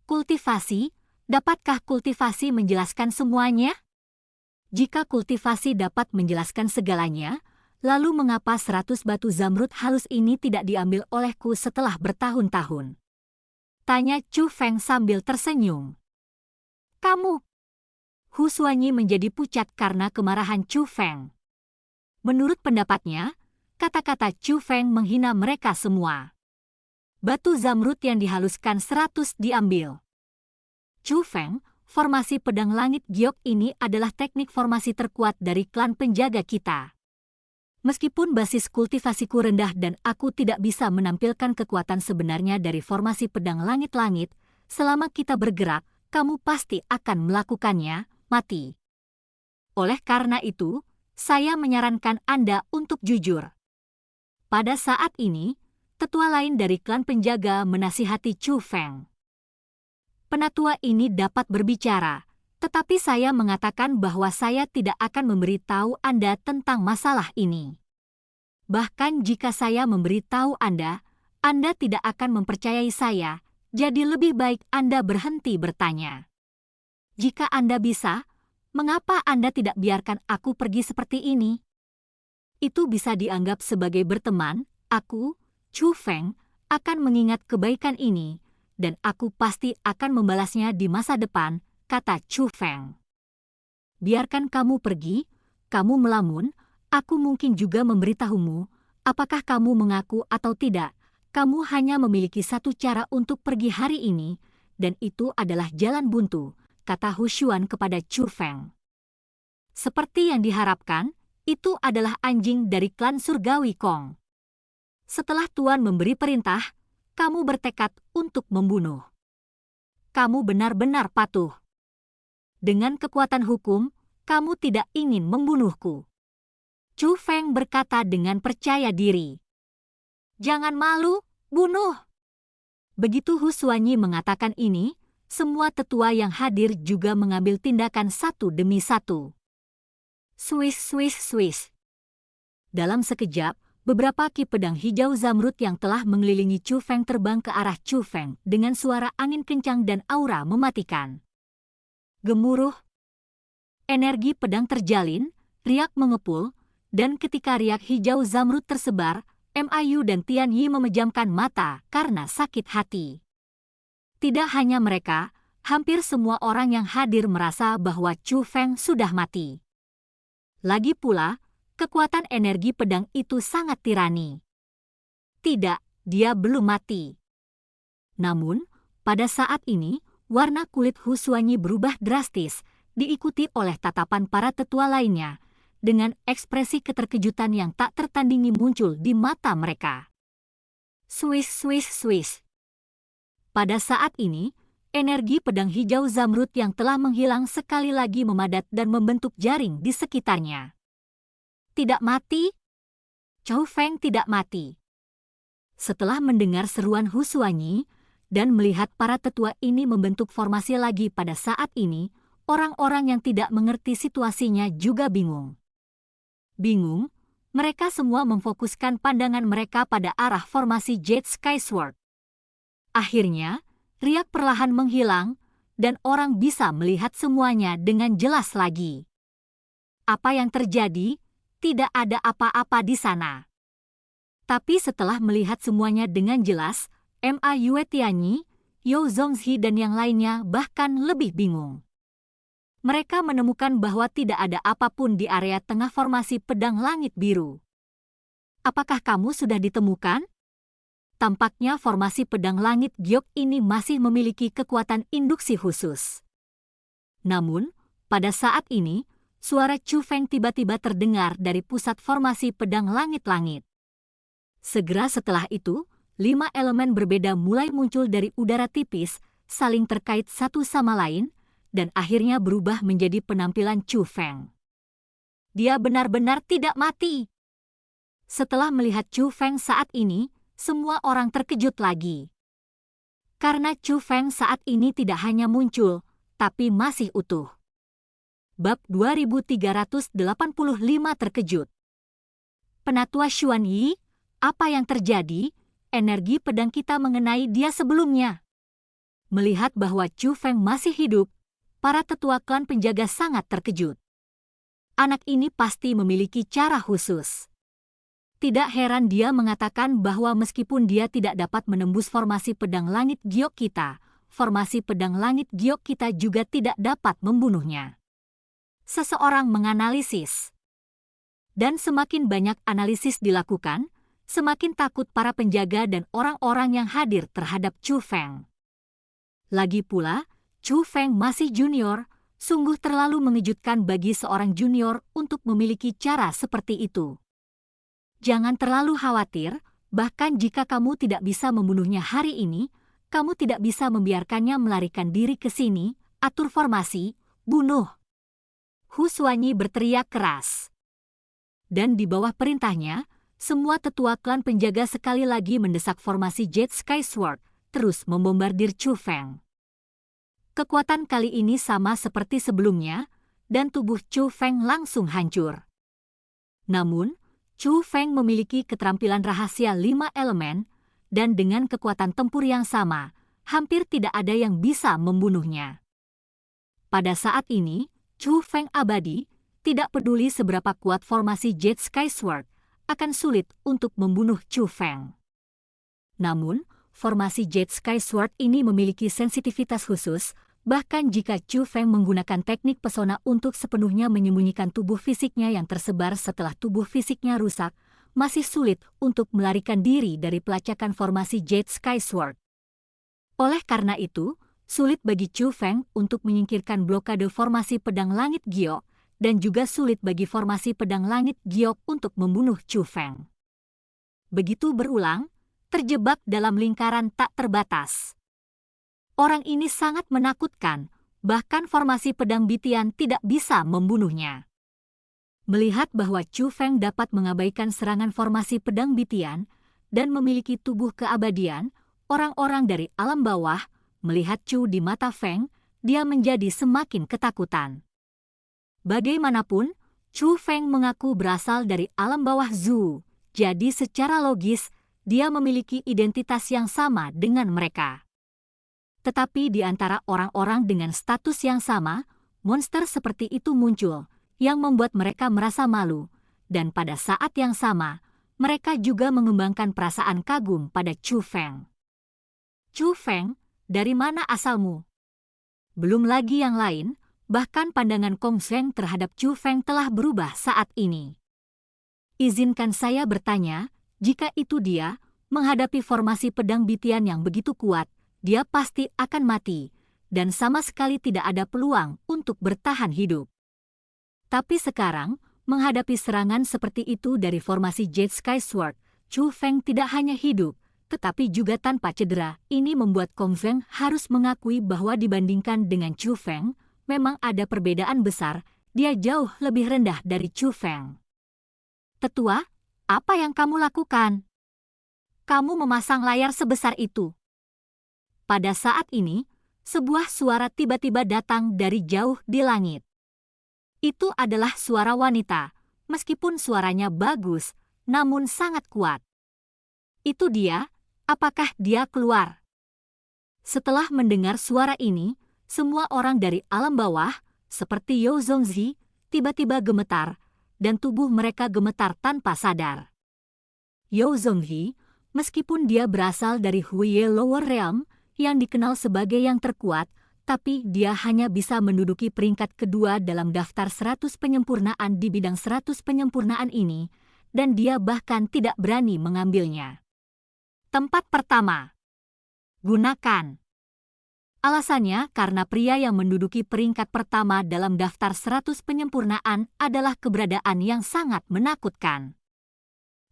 Kultivasi, dapatkah kultivasi menjelaskan semuanya? Jika kultivasi dapat menjelaskan segalanya, lalu mengapa 100 batu zamrud halus ini tidak diambil olehku setelah bertahun-tahun? Tanya Chu Feng sambil tersenyum. Kamu? Hu Xuanyi menjadi pucat karena kemarahan Chu Feng. Menurut pendapatnya, kata-kata Chu Feng menghina mereka semua. Batu zamrud yang dihaluskan 100 diambil. Chu Feng, formasi pedang langit giok ini adalah teknik formasi terkuat dari klan penjaga kita. Meskipun basis kultivasiku rendah dan aku tidak bisa menampilkan kekuatan sebenarnya dari formasi pedang langit-langit, selama kita bergerak, kamu pasti akan melakukannya, mati. Oleh karena itu, saya menyarankan Anda untuk jujur. Pada saat ini, tetua lain dari klan penjaga menasihati Chu Feng. Penatua ini dapat berbicara, tetapi saya mengatakan bahwa saya tidak akan memberitahu Anda tentang masalah ini. Bahkan jika saya memberitahu Anda tidak akan mempercayai saya, jadi lebih baik Anda berhenti bertanya. Jika Anda bisa, mengapa Anda tidak biarkan aku pergi seperti ini? Itu bisa dianggap sebagai berteman, aku, Chu Feng, akan mengingat kebaikan ini, dan aku pasti akan membalasnya di masa depan, kata Chu Feng. Biarkan kamu pergi, kamu melamun, aku mungkin juga memberitahumu, apakah kamu mengaku atau tidak, kamu hanya memiliki satu cara untuk pergi hari ini, dan itu adalah jalan buntu, kata Hu Xuan kepada Chu Feng. Seperti yang diharapkan, itu adalah anjing dari klan surgawi Kong. Setelah Tuan memberi perintah, kamu bertekad untuk membunuh. Kamu benar-benar patuh. Dengan kekuatan hukum, kamu tidak ingin membunuhku. Chu Feng berkata dengan percaya diri. Jangan malu, bunuh. Begitu Hu Xuanyi mengatakan ini, semua tetua yang hadir juga mengambil tindakan satu demi satu. Swish, swish, swish. Dalam sekejap, beberapa ki pedang hijau zamrud yang telah mengelilingi Chu Feng terbang ke arah Chu Feng dengan suara angin kencang dan aura mematikan. Gemuruh. Energi pedang terjalin, riak mengepul, dan ketika riak hijau zamrud tersebar, Miu dan Tian Yi memejamkan mata karena sakit hati. Tidak hanya mereka, hampir semua orang yang hadir merasa bahwa Chu Feng sudah mati. Lagi pula, kekuatan energi pedang itu sangat tirani. Tidak, dia belum mati. Namun, pada saat ini, warna kulit Hu Xuanyi berubah drastis, diikuti oleh tatapan para tetua lainnya, dengan ekspresi keterkejutan yang tak tertandingi muncul di mata mereka. Swish, swish, swish. Pada saat ini, energi pedang hijau zamrud yang telah menghilang sekali lagi memadat dan membentuk jaring di sekitarnya. Tidak mati? Chu Feng tidak mati. Setelah mendengar seruan Hu Xuanyi, dan melihat para tetua ini membentuk formasi lagi pada saat ini, orang-orang yang tidak mengerti situasinya juga bingung. Bingung, mereka semua memfokuskan pandangan mereka pada arah formasi Jade Skyward. Akhirnya, riak perlahan menghilang, dan orang bisa melihat semuanya dengan jelas lagi. apa yang terjadi, tidak ada apa-apa di sana. Tapi setelah melihat semuanya dengan jelas, Ma Yue Tianyi, You Zongzi dan yang lainnya bahkan lebih bingung. Mereka menemukan bahwa tidak ada apapun di area tengah formasi pedang langit biru. Apakah kamu sudah ditemukan? Tampaknya formasi pedang langit giok ini masih memiliki kekuatan induksi khusus. Namun, pada saat ini, suara Chu Feng tiba-tiba terdengar dari pusat formasi pedang langit-langit. Segera setelah itu, 5 elemen berbeda mulai muncul dari udara tipis, saling terkait satu sama lain, dan akhirnya berubah menjadi penampilan Chu Feng. Dia benar-benar tidak mati. Setelah melihat Chu Feng saat ini, semua orang terkejut lagi. Karena Chu Feng saat ini tidak hanya muncul, tapi masih utuh. Bab 2385 terkejut. Penatua Xuan Yi, apa yang terjadi? Energi pedang kita mengenai dia sebelumnya. Melihat bahwa Chu Feng masih hidup, para tetua klan penjaga sangat terkejut. Anak ini pasti memiliki cara khusus. Tidak heran dia mengatakan bahwa meskipun dia tidak dapat menembus formasi pedang langit giok kita, formasi pedang langit giok kita juga tidak dapat membunuhnya. Seseorang menganalisis. Dan semakin banyak analisis dilakukan, semakin takut para penjaga dan orang-orang yang hadir terhadap Chu Feng. Lagi pula, Chu Feng masih junior, sungguh terlalu mengejutkan bagi seorang junior untuk memiliki cara seperti itu. Jangan terlalu khawatir, bahkan jika kamu tidak bisa membunuhnya hari ini, kamu tidak bisa membiarkannya melarikan diri ke sini, atur formasi, bunuh. Hu Xuanyi berteriak keras. Dan di bawah perintahnya, semua tetua klan penjaga sekali lagi mendesak formasi Jade Sky Sword, terus membombardir Chu Feng. Kekuatan kali ini sama seperti sebelumnya, dan tubuh Chu Feng langsung hancur. Namun, Chu Feng memiliki keterampilan rahasia 5 elemen, dan dengan kekuatan tempur yang sama, hampir tidak ada yang bisa membunuhnya. Pada saat ini, Chu Feng abadi, tidak peduli seberapa kuat formasi Jade Sky Sword, akan sulit untuk membunuh Chu Feng. Namun, formasi Jade Sky Sword ini memiliki sensitivitas khusus, bahkan jika Chu Feng menggunakan teknik pesona untuk sepenuhnya menyembunyikan tubuh fisiknya yang tersebar setelah tubuh fisiknya rusak, masih sulit untuk melarikan diri dari pelacakan formasi Jade Sky Sword. Oleh karena itu, sulit bagi Chu Feng untuk menyingkirkan blokade formasi pedang langit giok, dan juga sulit bagi formasi pedang langit giok untuk membunuh Chu Feng. Begitu berulang, terjebak dalam lingkaran tak terbatas. Orang ini sangat menakutkan, bahkan formasi pedang bitian tidak bisa membunuhnya. Melihat bahwa Chu Feng dapat mengabaikan serangan formasi pedang bitian dan memiliki tubuh keabadian, orang-orang dari alam bawah melihat Chu di mata Feng, dia menjadi semakin ketakutan. Bagaimanapun, Chu Feng mengaku berasal dari alam bawah Zhu, jadi secara logis, dia memiliki identitas yang sama dengan mereka. Tetapi di antara orang-orang dengan status yang sama, monster seperti itu muncul, yang membuat mereka merasa malu, dan pada saat yang sama, mereka juga mengembangkan perasaan kagum pada Chu Feng. Chu Feng, dari mana asalmu? Belum lagi yang lain, bahkan pandangan Kong Feng terhadap Chu Feng telah berubah saat ini. Izinkan saya bertanya, jika itu dia, menghadapi formasi pedang bitian yang begitu kuat, dia pasti akan mati, dan sama sekali tidak ada peluang untuk bertahan hidup. Tapi sekarang, menghadapi serangan seperti itu dari formasi Jade Sky Sword, Chu Feng tidak hanya hidup, tetapi juga tanpa cedera. Ini membuat Kong Feng harus mengakui bahwa dibandingkan dengan Chu Feng, memang ada perbedaan besar, dia jauh lebih rendah dari Chu Feng. Tetua, apa yang kamu lakukan? Kamu memasang layar sebesar itu. Pada saat ini, sebuah suara tiba-tiba datang dari jauh di langit. Itu adalah suara wanita, meskipun suaranya bagus, namun sangat kuat. Itu dia, apakah dia keluar? Setelah mendengar suara ini, semua orang dari alam bawah, seperti You Zongzi, tiba-tiba gemetar, dan tubuh mereka gemetar tanpa sadar. You Zhonghe, meskipun dia berasal dari Huiye Lower Realm, yang dikenal sebagai yang terkuat, tapi dia hanya bisa menduduki peringkat kedua dalam daftar 100 penyempurnaan di bidang 100 penyempurnaan ini, dan dia bahkan tidak berani mengambilnya. Tempat pertama. Gunakan. Alasannya karena pria yang menduduki peringkat pertama dalam daftar 100 penyempurnaan adalah keberadaan yang sangat menakutkan.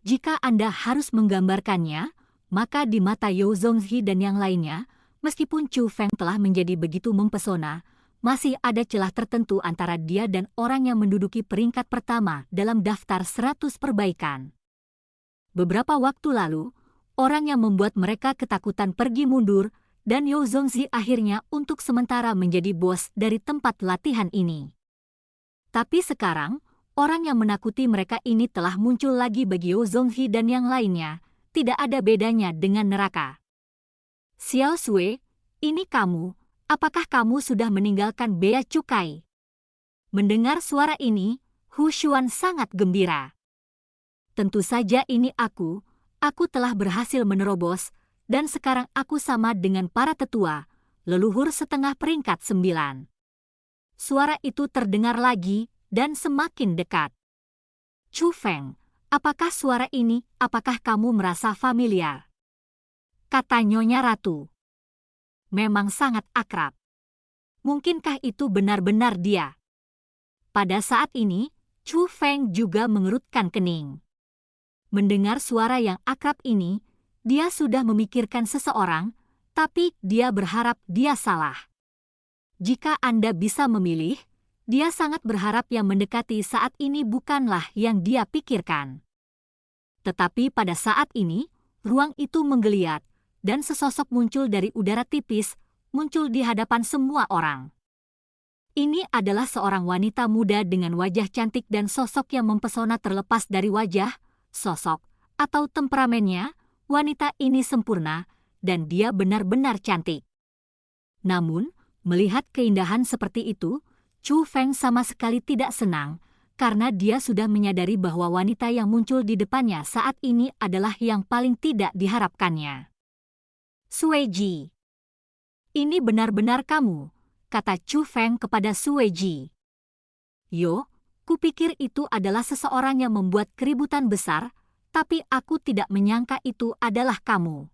Jika Anda harus menggambarkannya, maka di mata You Zhonghe dan yang lainnya, meskipun Chu Feng telah menjadi begitu mempesona, masih ada celah tertentu antara dia dan orang yang menduduki peringkat pertama dalam daftar 100 perbaikan. Beberapa waktu lalu, orang yang membuat mereka ketakutan pergi mundur, dan You Zhonghe akhirnya untuk sementara menjadi bos dari tempat latihan ini. Tapi sekarang, orang yang menakuti mereka ini telah muncul lagi bagi You Zhonghe dan yang lainnya, tidak ada bedanya dengan neraka. Xiao Sui, ini kamu, apakah kamu sudah meninggalkan bea cukai? Mendengar suara ini, Hu Xuan sangat gembira. Tentu saja ini aku telah berhasil menerobos, dan sekarang aku sama dengan para tetua, leluhur setengah peringkat 9. Suara itu terdengar lagi, dan semakin dekat. Chu Feng, apakah suara ini, apakah kamu merasa familiar? Kata Nyonya Ratu. Memang sangat akrab. Mungkinkah itu benar-benar dia? Pada saat ini, Chu Feng juga mengerutkan kening. Mendengar suara yang akrab ini, dia sudah memikirkan seseorang, tapi dia berharap dia salah. Jika Anda bisa memilih, dia sangat berharap yang mendekati saat ini bukanlah yang dia pikirkan. Tetapi pada saat ini, ruang itu menggeliat, dan sesosok muncul dari udara tipis, muncul di hadapan semua orang. Ini adalah seorang wanita muda dengan wajah cantik dan sosok yang mempesona terlepas dari wajah, sosok, atau temperamennya. Wanita ini sempurna, dan dia benar-benar cantik. Namun, melihat keindahan seperti itu, Chu Feng sama sekali tidak senang, karena dia sudah menyadari bahwa wanita yang muncul di depannya saat ini adalah yang paling tidak diharapkannya. Sui Ji. Ini benar-benar kamu, kata Chu Feng kepada Sui Ji. Yo, kupikir itu adalah seseorang yang membuat keributan besar, tapi aku tidak menyangka itu adalah kamu.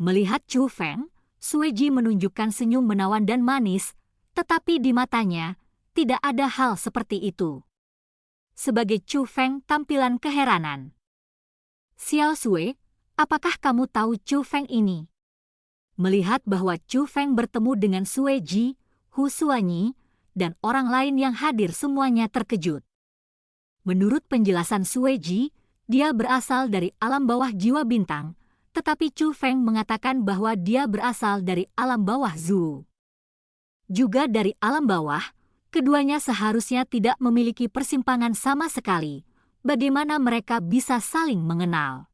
Melihat Chu Feng, Sui Ji menunjukkan senyum menawan dan manis, tetapi di matanya tidak ada hal seperti itu. Sebagai Chu Feng tampilan keheranan. Xiao Sui, apakah kamu tahu Chu Feng ini? Melihat bahwa Chu Feng bertemu dengan Sui Ji, Hu Xuanyi, dan orang lain yang hadir semuanya terkejut. Menurut penjelasan Sui Ji, dia berasal dari alam bawah jiwa bintang, tetapi Chu Feng mengatakan bahwa dia berasal dari alam bawah Zhu. Juga dari alam bawah, keduanya seharusnya tidak memiliki persimpangan sama sekali. Bagaimana mereka bisa saling mengenal?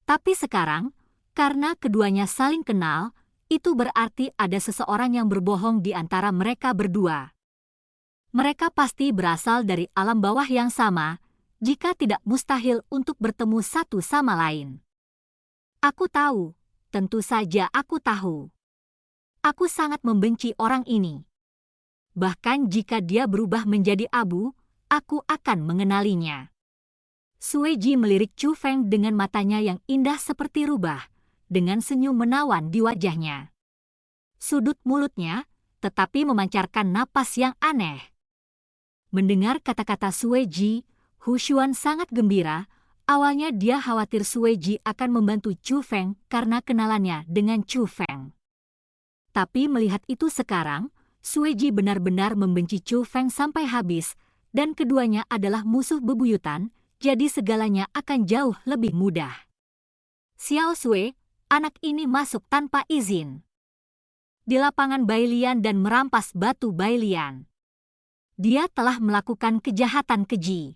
Tapi sekarang, karena keduanya saling kenal, itu berarti ada seseorang yang berbohong di antara mereka berdua. Mereka pasti berasal dari alam bawah yang sama, jika tidak mustahil untuk bertemu satu sama lain. Aku tahu, tentu saja aku tahu. Aku sangat membenci orang ini. Bahkan jika dia berubah menjadi abu, aku akan mengenalinya. Sui Ji melirik Chu Feng dengan matanya yang indah seperti rubah, dengan senyum menawan di wajahnya. Sudut mulutnya, tetapi memancarkan napas yang aneh. Mendengar kata-kata Sui Ji, Hu Xuan sangat gembira. Awalnya dia khawatir Sui Ji akan membantu Chu Feng karena kenalannya dengan Chu Feng. Tapi melihat itu sekarang, Sui Ji benar-benar membenci Chu Feng sampai habis, dan keduanya adalah musuh bebuyutan, jadi segalanya akan jauh lebih mudah. Xiao Sui, anak ini masuk tanpa izin di lapangan Bailian dan merampas batu Bailian. Dia telah melakukan kejahatan keji.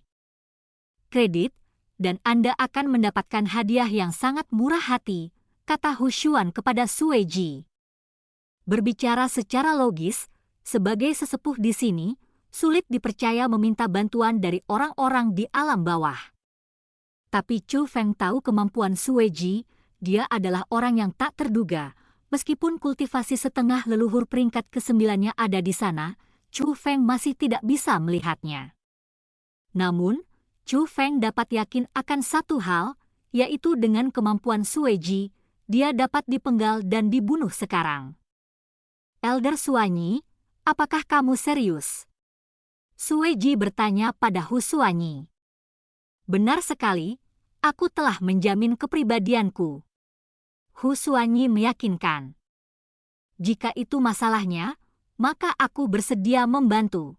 Kredit, dan Anda akan mendapatkan hadiah yang sangat murah hati, kata Hu Xuan kepada Sui Ji. Berbicara secara logis, sebagai sesepuh di sini, sulit dipercaya meminta bantuan dari orang-orang di alam bawah. Tapi Chu Feng tahu kemampuan Sue Ji, dia adalah orang yang tak terduga. Meskipun kultivasi setengah leluhur peringkat ke-9-nya ada di sana, Chu Feng masih tidak bisa melihatnya. Namun, Chu Feng dapat yakin akan satu hal, yaitu dengan kemampuan Sue Ji, dia dapat dipenggal dan dibunuh sekarang. Elder Suanyi, apakah kamu serius? Sue Ji bertanya pada Hu Suanyi. Benar sekali, aku telah menjamin kepribadianku. Hu Suanyi meyakinkan. Jika itu masalahnya, maka aku bersedia membantu.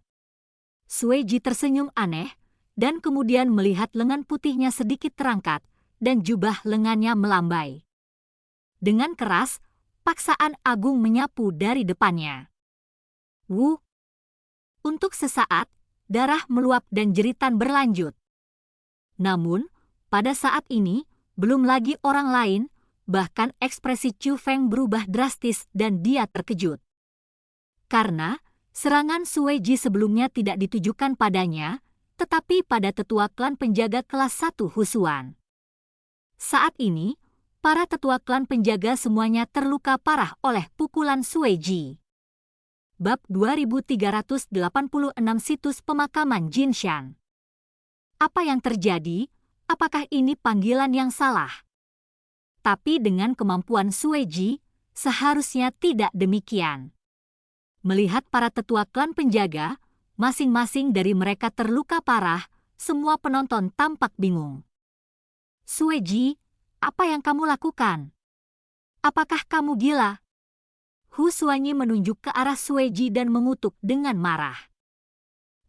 Sue Ji tersenyum aneh, dan kemudian melihat lengan putihnya sedikit terangkat, dan jubah lengannya melambai. Dengan keras, paksaan agung menyapu dari depannya. Wu! Untuk sesaat, darah meluap dan jeritan berlanjut. Namun, pada saat ini, belum lagi orang lain, bahkan ekspresi Chu Feng berubah drastis dan dia terkejut. Karena, serangan Sue Ji sebelumnya tidak ditujukan padanya, tetapi pada tetua klan penjaga kelas 1 Husuan. Saat ini, para tetua klan penjaga semuanya terluka parah oleh pukulan Sue Ji. Bab 2386 Situs Pemakaman Jinshan. Apa yang terjadi? Apakah ini panggilan yang salah? Tapi dengan kemampuan Sue Ji, seharusnya tidak demikian. Melihat para tetua klan penjaga, masing-masing dari mereka terluka parah, semua penonton tampak bingung. Sue Ji, apa yang kamu lakukan? Apakah kamu gila? Hu Suanyi menunjuk ke arah Sue Ji dan mengutuk dengan marah.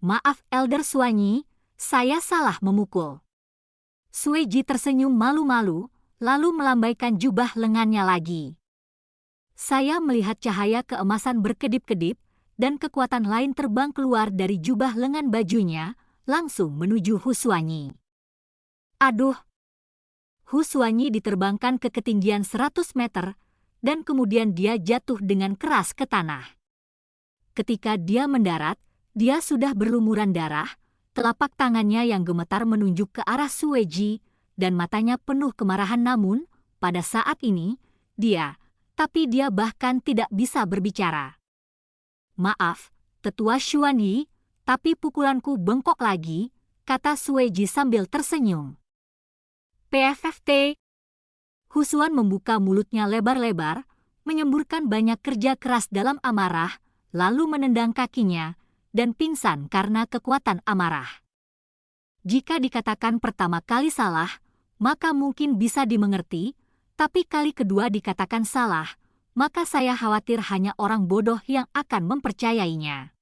Maaf Elder Suanyi, saya salah memukul. Sue Ji tersenyum malu-malu, lalu melambaikan jubah lengannya lagi. Saya melihat cahaya keemasan berkedip-kedip, dan kekuatan lain terbang keluar dari jubah lengan bajunya, langsung menuju Hu Suanyi. Aduh! Hu Suanyi diterbangkan ke ketinggian 100 meter, dan kemudian dia jatuh dengan keras ke tanah. Ketika dia mendarat, dia sudah berlumuran darah, telapak tangannya yang gemetar menunjuk ke arah Sue Ji, dan matanya penuh kemarahan namun, pada saat ini, tapi dia bahkan tidak bisa berbicara. Maaf, Tetua Xuanyi, tapi pukulanku bengkok lagi, kata Sue Ji sambil tersenyum. PFFT. Husuan membuka mulutnya lebar-lebar, menyemburkan banyak kerja keras dalam amarah, lalu menendang kakinya, dan pingsan karena kekuatan amarah. Jika dikatakan pertama kali salah, maka mungkin bisa dimengerti, tapi kali kedua dikatakan salah, maka saya khawatir hanya orang bodoh yang akan mempercayainya.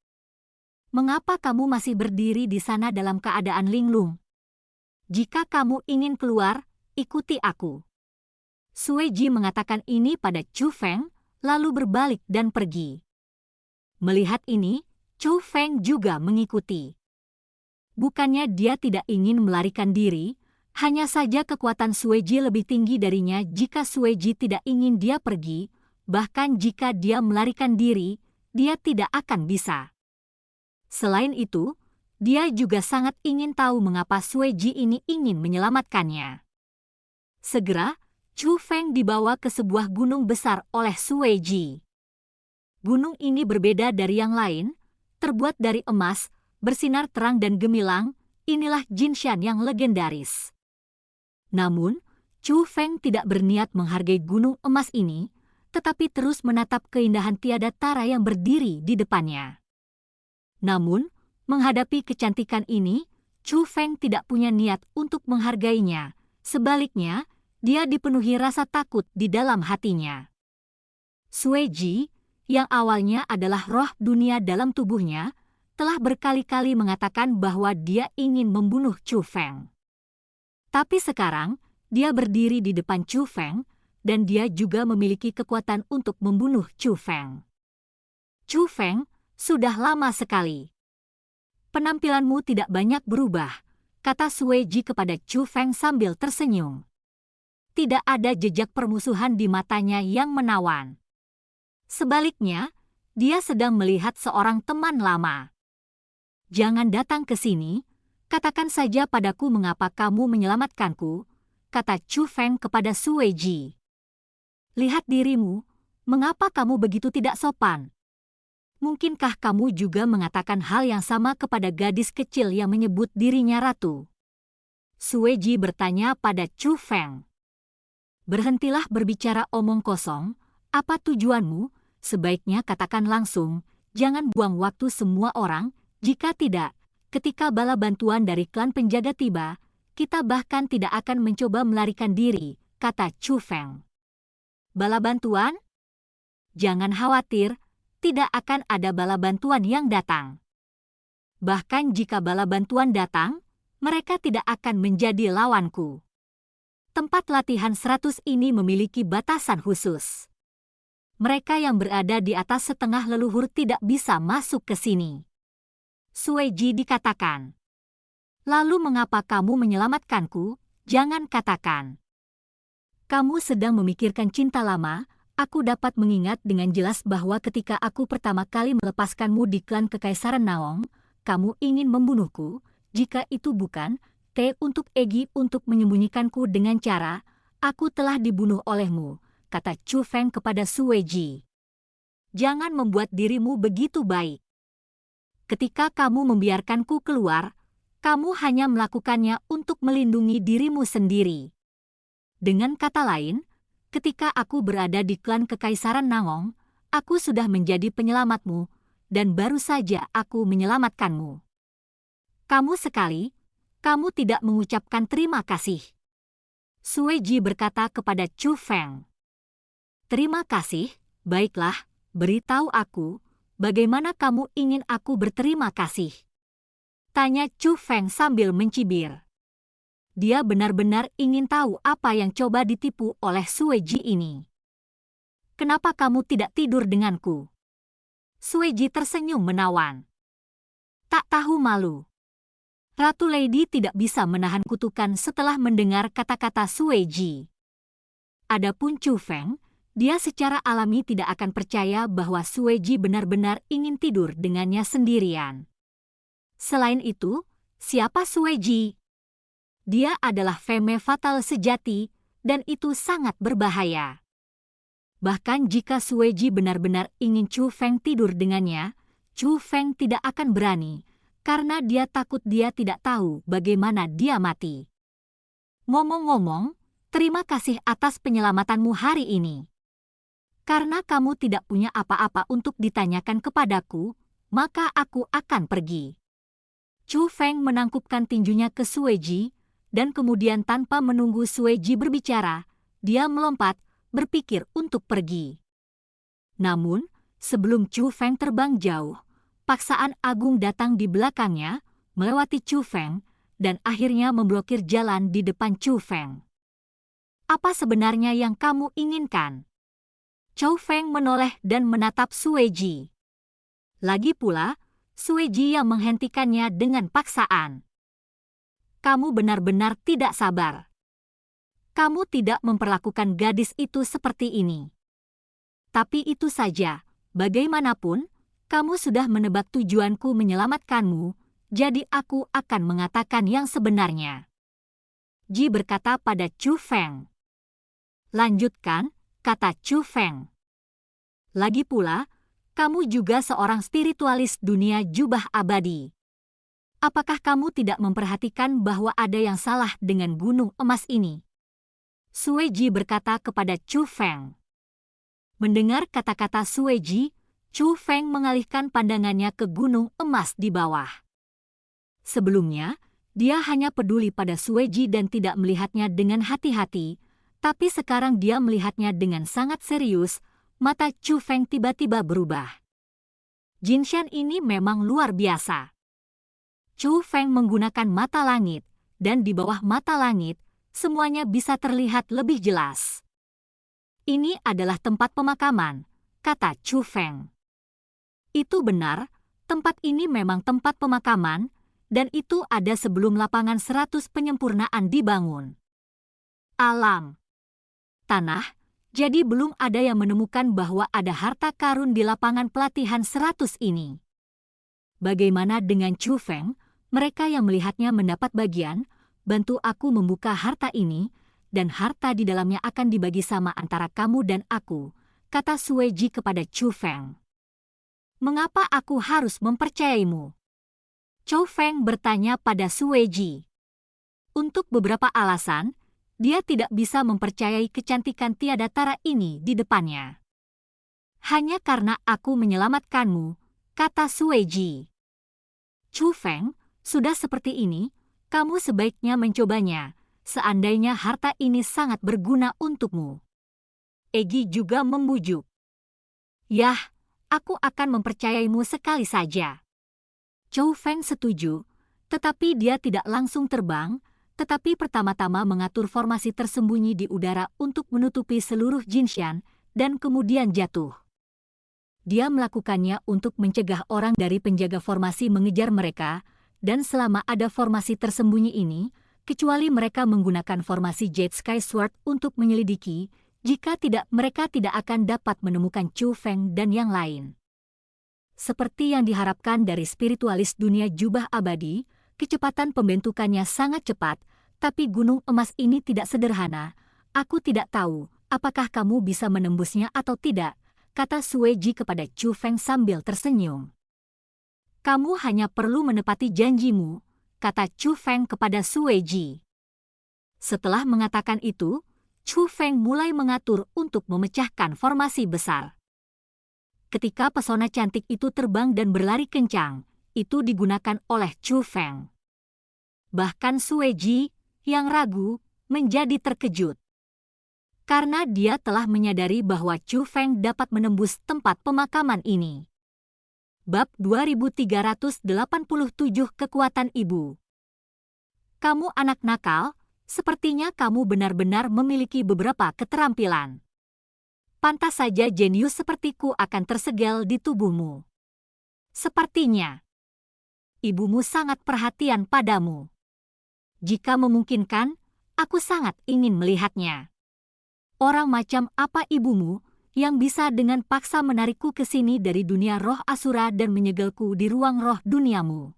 Mengapa kamu masih berdiri di sana dalam keadaan linglung? Jika kamu ingin keluar, ikuti aku. Sue Ji mengatakan ini pada Chu Feng, lalu berbalik dan pergi. Melihat ini, Chu Feng juga mengikuti. Bukannya dia tidak ingin melarikan diri, hanya saja kekuatan Sue Ji lebih tinggi darinya jika Sue Ji tidak ingin dia pergi, bahkan jika dia melarikan diri, dia tidak akan bisa. Selain itu, dia juga sangat ingin tahu mengapa Sue Ji ini ingin menyelamatkannya. Segera, Chu Feng dibawa ke sebuah gunung besar oleh Sue Ji. Gunung ini berbeda dari yang lain, terbuat dari emas, bersinar terang dan gemilang, inilah Jinshan yang legendaris. Namun, Chu Feng tidak berniat menghargai gunung emas ini, tetapi terus menatap keindahan tiada tara yang berdiri di depannya. Namun, menghadapi kecantikan ini, Chu Feng tidak punya niat untuk menghargainya. Sebaliknya, dia dipenuhi rasa takut di dalam hatinya. Sue Ji, yang awalnya adalah roh dunia dalam tubuhnya, telah berkali-kali mengatakan bahwa dia ingin membunuh Chu Feng. Tapi sekarang, dia berdiri di depan Chu Feng, dan dia juga memiliki kekuatan untuk membunuh Chu Feng. Chu Feng, sudah lama sekali. Penampilanmu tidak banyak berubah, kata Sue Ji kepada Chu Feng sambil tersenyum. Tidak ada jejak permusuhan di matanya yang menawan. Sebaliknya, dia sedang melihat seorang teman lama. Jangan datang ke sini, katakan saja padaku mengapa kamu menyelamatkanku, kata Chu Feng kepada Sue Ji. Lihat dirimu, mengapa kamu begitu tidak sopan? Mungkinkah kamu juga mengatakan hal yang sama kepada gadis kecil yang menyebut dirinya ratu? Sue Ji bertanya pada Chu Feng. Berhentilah berbicara omong kosong, apa tujuanmu? Sebaiknya katakan langsung, jangan buang waktu semua orang, jika tidak, ketika bala bantuan dari klan penjaga tiba, kita bahkan tidak akan mencoba melarikan diri, kata Chu Feng. Bala bantuan? Jangan khawatir, tidak akan ada bala bantuan yang datang. Bahkan jika bala bantuan datang, mereka tidak akan menjadi lawanku. Tempat latihan 100 ini memiliki batasan khusus. Mereka yang berada di atas setengah leluhur tidak bisa masuk ke sini. Sue Ji dikatakan. Lalu mengapa kamu menyelamatkanku? Jangan katakan. Kamu sedang memikirkan cinta lama. Aku dapat mengingat dengan jelas bahwa ketika aku pertama kali melepaskanmu di klan Kekaisaran Naong, kamu ingin membunuhku. Jika itu bukan untuk Egi untuk menyembunyikanku dengan cara, aku telah dibunuh olehmu, kata Chu Feng kepada Sue Ji. Jangan membuat dirimu begitu baik. Ketika kamu membiarkanku keluar, kamu hanya melakukannya untuk melindungi dirimu sendiri. Dengan kata lain, ketika aku berada di klan Kekaisaran Naong, aku sudah menjadi penyelamatmu, dan baru saja aku menyelamatkanmu. Kamu tidak mengucapkan terima kasih. Sue Ji berkata kepada Chu Feng. Terima kasih, baiklah, beritahu aku, bagaimana kamu ingin aku berterima kasih? Tanya Chu Feng sambil mencibir. Dia benar-benar ingin tahu apa yang coba ditipu oleh Sue Ji ini. Kenapa kamu tidak tidur denganku? Sue Ji tersenyum menawan. Tak tahu malu. Ratu Lady tidak bisa menahan kutukan setelah mendengar kata-kata Sue Ji. Adapun Chu Feng, dia secara alami tidak akan percaya bahwa Sue Ji benar-benar ingin tidur dengannya sendirian. Selain itu, siapa Sue Ji? Dia adalah femme fatale sejati, dan itu sangat berbahaya. Bahkan jika Sue Ji benar-benar ingin Chu Feng tidur dengannya, Chu Feng tidak akan berani, karena dia takut dia tidak tahu bagaimana dia mati. Ngomong-ngomong, terima kasih atas penyelamatanmu hari ini. Karena kamu tidak punya apa-apa untuk ditanyakan kepadaku, maka aku akan pergi. Chu Feng menangkupkan tinjunya ke Sue Ji, dan kemudian tanpa menunggu Sue Ji berbicara, dia melompat, berpikir untuk pergi. Namun, sebelum Chu Feng terbang jauh, paksaan agung datang di belakangnya, melewati Chu Feng, dan akhirnya memblokir jalan di depan Chu Feng. Apa sebenarnya yang kamu inginkan? Chu Feng menoleh dan menatap Sue Ji. Lagi pula, Sue Ji yang menghentikannya dengan paksaan. Kamu benar-benar tidak sabar. Kamu tidak memperlakukan gadis itu seperti ini. Tapi itu saja, bagaimanapun, kamu sudah menebak tujuanku menyelamatkanmu, jadi aku akan mengatakan yang sebenarnya. Ji berkata pada Chu Feng. Lanjutkan, kata Chu Feng. Lagi pula, kamu juga seorang spiritualis dunia jubah abadi. Apakah kamu tidak memperhatikan bahwa ada yang salah dengan gunung emas ini? Sue Ji berkata kepada Chu Feng. Mendengar kata-kata Sue Ji, Chu Feng mengalihkan pandangannya ke gunung emas di bawah. Sebelumnya, dia hanya peduli pada Sue Ji dan tidak melihatnya dengan hati-hati, tapi sekarang dia melihatnya dengan sangat serius. Mata Chu Feng tiba-tiba berubah. Jinshan ini memang luar biasa. Chu Feng menggunakan mata langit, dan di bawah mata langit, semuanya bisa terlihat lebih jelas. Ini adalah tempat pemakaman, kata Chu Feng. Itu benar, tempat ini memang tempat pemakaman, dan itu ada sebelum lapangan 100 penyempurnaan dibangun. Alam. Tanah, jadi belum ada yang menemukan bahwa ada harta karun di lapangan pelatihan 100 ini. Bagaimana dengan Chu Feng? Mereka yang melihatnya mendapat bagian, bantu aku membuka harta ini, dan harta di dalamnya akan dibagi sama antara kamu dan aku, kata Sue Ji kepada Chu Feng. Mengapa aku harus mempercayaimu? Chu Feng bertanya pada Sue Ji. Untuk beberapa alasan, dia tidak bisa mempercayai kecantikan tiada tara ini di depannya. Hanya karena aku menyelamatkanmu, kata Sue Ji. Chu Feng, sudah seperti ini, kamu sebaiknya mencobanya, seandainya harta ini sangat berguna untukmu. Egi juga membujuk. Yah, aku akan mempercayaimu sekali saja. Chu Feng setuju, tetapi dia tidak langsung terbang, tetapi pertama-tama mengatur formasi tersembunyi di udara untuk menutupi seluruh Jinshan, dan kemudian jatuh. Dia melakukannya untuk mencegah orang dari penjaga formasi mengejar mereka, dan selama ada formasi tersembunyi ini, kecuali mereka menggunakan formasi Jade Sky Sword untuk menyelidiki, jika tidak mereka tidak akan dapat menemukan Chu Feng dan yang lain. Seperti yang diharapkan dari spiritualis dunia jubah abadi, kecepatan pembentukannya sangat cepat, tapi gunung emas ini tidak sederhana. Aku tidak tahu apakah kamu bisa menembusnya atau tidak, kata Sue Ji kepada Chu Feng sambil tersenyum. Kamu hanya perlu menepati janjimu, kata Chu Feng kepada Sue Ji. Setelah mengatakan itu, Chu Feng mulai mengatur untuk memecahkan formasi besar. Ketika pesona cantik itu terbang dan berlari kencang, itu digunakan oleh Chu Feng. Bahkan Sue Ji, yang ragu, menjadi terkejut. Karena dia telah menyadari bahwa Chu Feng dapat menembus tempat pemakaman ini. Bab 2387 Kekuatan Ibu. Kamu anak nakal, sepertinya kamu benar-benar memiliki beberapa keterampilan. Pantas saja jenius sepertiku akan tersegel di tubuhmu. Sepertinya ibumu sangat perhatian padamu. Jika memungkinkan, aku sangat ingin melihatnya. Orang macam apa ibumu yang bisa dengan paksa menarikku ke sini dari dunia roh asura dan menyegelku di ruang roh duniamu?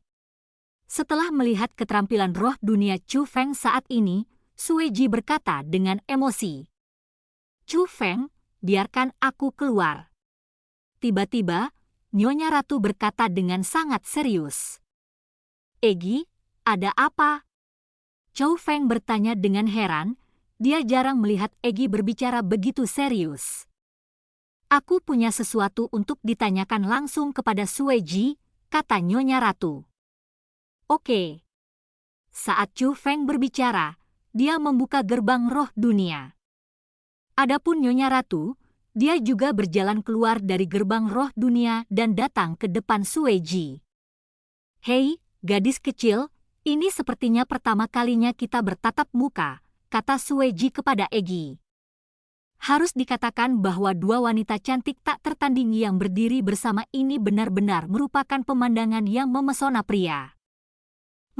Setelah melihat keterampilan roh dunia Chu Feng saat ini, Sue Ji berkata dengan emosi. Chu Feng, biarkan aku keluar. Tiba-tiba, Nyonya Ratu berkata dengan sangat serius. Egi, ada apa? Chu Feng bertanya dengan heran, dia jarang melihat Egi berbicara begitu serius. Aku punya sesuatu untuk ditanyakan langsung kepada Sue Ji, kata Nyonya Ratu. Oke. Saat Chu Feng berbicara, dia membuka gerbang roh dunia. Adapun Nyonya Ratu, dia juga berjalan keluar dari gerbang roh dunia dan datang ke depan Sue Ji. Hei, gadis kecil, ini sepertinya pertama kalinya kita bertatap muka, kata Sue Ji kepada Egi. Harus dikatakan bahwa dua wanita cantik tak tertandingi yang berdiri bersama ini benar-benar merupakan pemandangan yang memesona pria.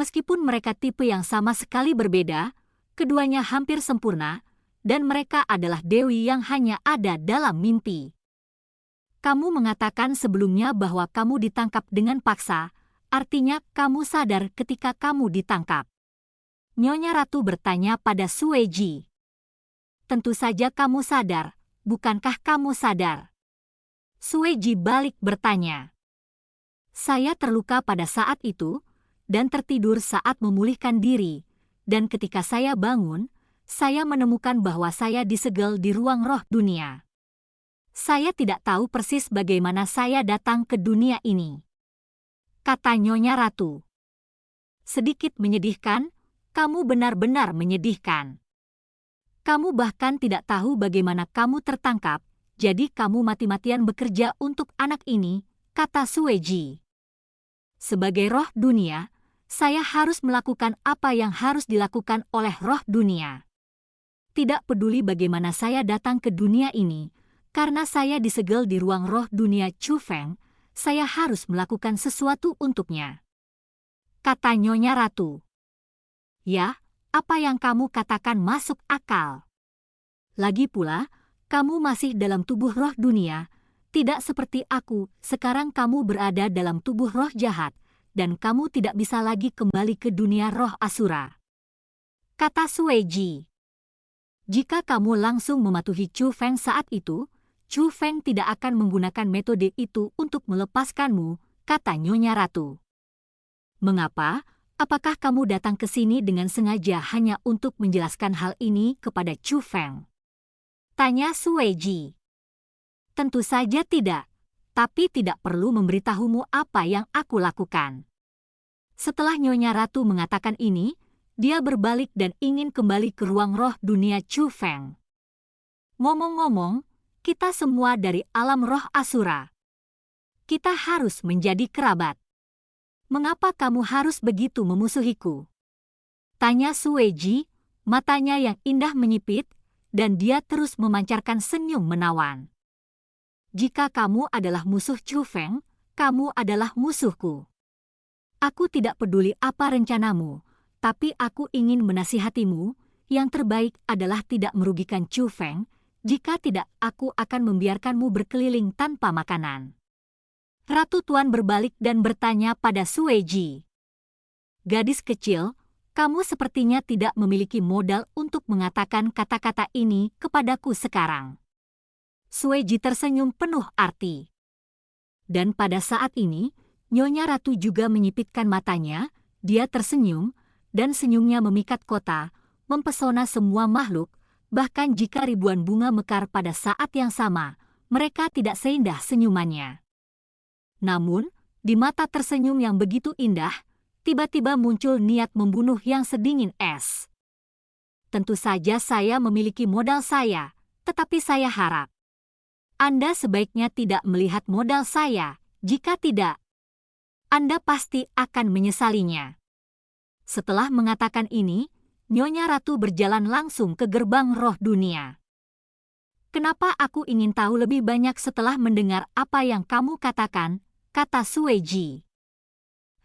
Meskipun mereka tipe yang sama sekali berbeda, keduanya hampir sempurna, dan mereka adalah dewi yang hanya ada dalam mimpi. Kamu mengatakan sebelumnya bahwa kamu ditangkap dengan paksa, artinya kamu sadar ketika kamu ditangkap. Nyonya Ratu bertanya pada Sue Ji. Tentu saja kamu sadar, bukankah kamu sadar? Sue Ji balik bertanya. Saya terluka pada saat itu, dan tertidur saat memulihkan diri, dan ketika saya bangun, saya menemukan bahwa saya disegel di ruang roh dunia. Saya tidak tahu persis bagaimana saya datang ke dunia ini, kata Nyonya Ratu. Sedikit menyedihkan, kamu benar-benar menyedihkan. Kamu bahkan tidak tahu bagaimana kamu tertangkap, jadi kamu mati-matian bekerja untuk anak ini, kata Sue Ji. Sebagai roh dunia, saya harus melakukan apa yang harus dilakukan oleh roh dunia. Tidak peduli bagaimana saya datang ke dunia ini, karena saya disegel di ruang roh dunia Chu Feng, saya harus melakukan sesuatu untuknya, kata Nyonya Ratu. Ya, apa yang kamu katakan masuk akal. Lagi pula, kamu masih dalam tubuh roh dunia, Tidak seperti aku, sekarang kamu berada dalam tubuh roh jahat, dan kamu tidak bisa lagi kembali ke dunia roh Asura. Kata Sueji. Jika kamu langsung mematuhi Chu Feng saat itu, Chu Feng tidak akan menggunakan metode itu untuk melepaskanmu, kata Nyonya Ratu. Mengapa? Apakah kamu datang ke sini dengan sengaja hanya untuk menjelaskan hal ini kepada Chu Feng? Tanya Sueji. Tentu saja tidak, tapi tidak perlu memberitahumu apa yang aku lakukan. Setelah Nyonya Ratu mengatakan ini, dia berbalik dan ingin kembali ke ruang roh dunia Chu Feng. Ngomong-ngomong, kita semua dari alam roh Asura. Kita harus menjadi kerabat. Mengapa kamu harus begitu memusuhiku? Tanya Sueji, matanya yang indah menyipit, dan dia terus memancarkan senyum menawan. Jika kamu adalah musuh Chu Feng, kamu adalah musuhku. Aku tidak peduli apa rencanamu, tapi aku ingin menasihatimu, yang terbaik adalah tidak merugikan Chu Feng, jika tidak aku akan membiarkanmu berkeliling tanpa makanan. Ratu Tuan berbalik dan bertanya pada Sueji. Gadis kecil, kamu sepertinya tidak memiliki modal untuk mengatakan kata-kata ini kepadaku sekarang. Sueji tersenyum penuh arti. Dan pada saat ini, Nyonya Ratu juga menyipitkan matanya, dia tersenyum, dan senyumnya memikat kota, mempesona semua makhluk, bahkan jika ribuan bunga mekar pada saat yang sama, mereka tidak seindah senyumannya. Namun, di mata tersenyum yang begitu indah, tiba-tiba muncul niat membunuh yang sedingin es. Tentu saja saya memiliki modal saya, tetapi saya harap Anda sebaiknya tidak melihat modal saya, jika tidak, Anda pasti akan menyesalinya. Setelah mengatakan ini, Nyonya Ratu berjalan langsung ke gerbang roh dunia. Kenapa aku ingin tahu lebih banyak setelah mendengar apa yang kamu katakan, kata Sueji.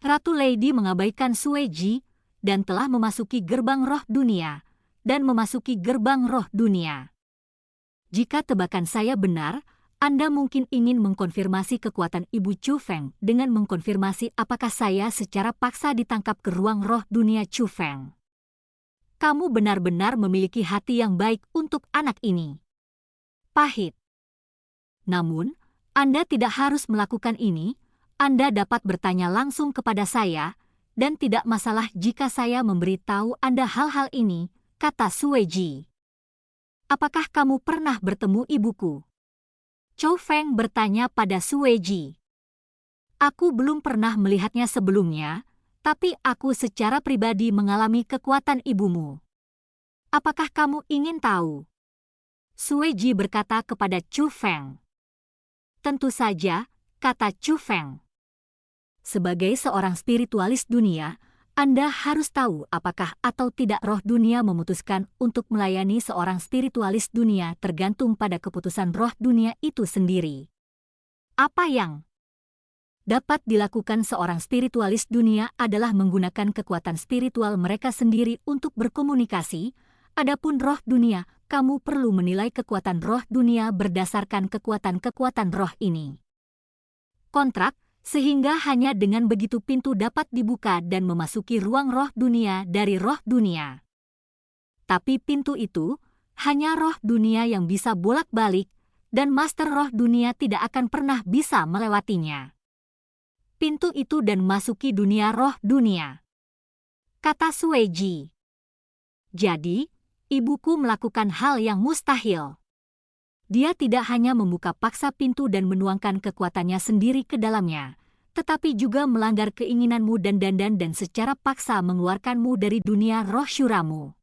Ratu Lady mengabaikan Sueji dan telah memasuki gerbang roh dunia dan memasuki gerbang roh dunia. Jika tebakan saya benar, Anda mungkin ingin mengkonfirmasi kekuatan Ibu Chu Feng dengan mengkonfirmasi apakah saya secara paksa ditangkap ke ruang roh dunia Chu Feng. Kamu benar-benar memiliki hati yang baik untuk anak ini. Pahit. Namun, Anda tidak harus melakukan ini, Anda dapat bertanya langsung kepada saya, dan tidak masalah jika saya memberitahu Anda hal-hal ini, kata Sueji. Apakah kamu pernah bertemu ibuku? Chu Feng bertanya pada Sueji. Aku belum pernah melihatnya sebelumnya, tapi aku secara pribadi mengalami kekuatan ibumu. Apakah kamu ingin tahu? Sueji berkata kepada Chu Feng. Tentu saja, kata Chu Feng. Sebagai seorang spiritualis dunia, Anda harus tahu apakah atau tidak roh dunia memutuskan untuk melayani seorang spiritualis dunia tergantung pada keputusan roh dunia itu sendiri. Apa yang dapat dilakukan seorang spiritualis dunia adalah menggunakan kekuatan spiritual mereka sendiri untuk berkomunikasi. Adapun roh dunia, kamu perlu menilai kekuatan roh dunia berdasarkan kekuatan-kekuatan roh ini. Kontrak, sehingga hanya dengan begitu pintu dapat dibuka dan memasuki ruang roh dunia dari roh dunia. Tapi pintu itu hanya roh dunia yang bisa bolak-balik, dan master roh dunia tidak akan pernah bisa melewatinya. Pintu itu dan masuki dunia roh dunia. Kata Sueji. Jadi, ibuku melakukan hal yang mustahil. Dia tidak hanya membuka paksa pintu dan menuangkan kekuatannya sendiri ke dalamnya, tetapi juga melanggar keinginanmu dan secara paksa mengeluarkanmu dari dunia roh syuramu.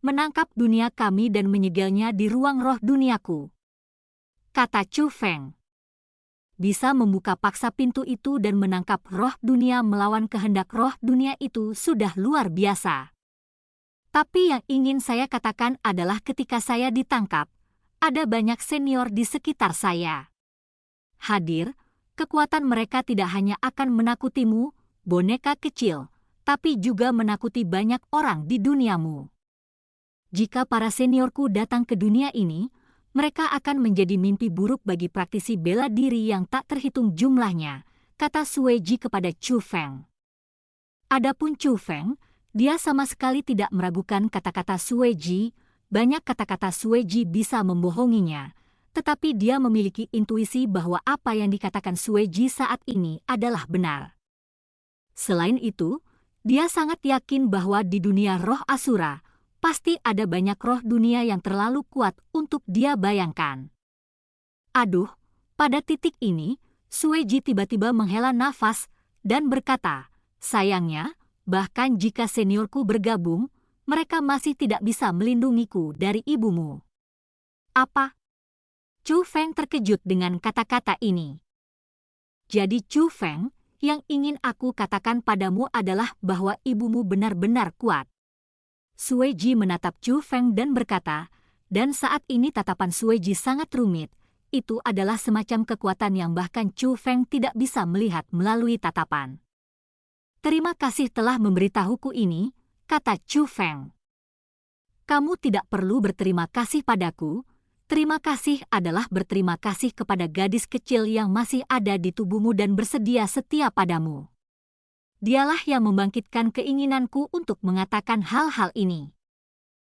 Menangkap dunia kami dan menyegelnya di ruang roh duniaku. Kata Chu Feng. Bisa membuka paksa pintu itu dan menangkap roh dunia melawan kehendak roh dunia itu sudah luar biasa. Tapi yang ingin saya katakan adalah ketika saya ditangkap, ada banyak senior di sekitar saya. Hadir, kekuatan mereka tidak hanya akan menakutimu, boneka kecil, tapi juga menakuti banyak orang di duniamu. Jika para seniorku datang ke dunia ini, mereka akan menjadi mimpi buruk bagi praktisi bela diri yang tak terhitung jumlahnya, kata Sue Ji kepada Chu Feng. Adapun Chu Feng, dia sama sekali tidak meragukan kata-kata Sue Ji. Banyak kata-kata Sue Ji bisa membohonginya, tetapi dia memiliki intuisi bahwa apa yang dikatakan Sue Ji saat ini adalah benar. Selain itu, dia sangat yakin bahwa di dunia roh Asura, pasti ada banyak roh dunia yang terlalu kuat untuk dia bayangkan. Aduh, pada titik ini, Sue Ji tiba-tiba menghela nafas dan berkata, sayangnya, bahkan jika seniorku bergabung, mereka masih tidak bisa melindungiku dari ibumu. Apa? Chu Feng terkejut dengan kata-kata ini. Jadi Chu Feng, yang ingin aku katakan padamu adalah bahwa ibumu benar-benar kuat. Sue Ji menatap Chu Feng dan berkata, dan saat ini tatapan Sue Ji sangat rumit, itu adalah semacam kekuatan yang bahkan Chu Feng tidak bisa melihat melalui tatapan. Terima kasih telah memberitahuku ini, kata Chu Feng. Kamu tidak perlu berterima kasih padaku. Terima kasih adalah berterima kasih kepada gadis kecil yang masih ada di tubuhmu dan bersedia setia padamu. Dialah yang membangkitkan keinginanku untuk mengatakan hal-hal ini.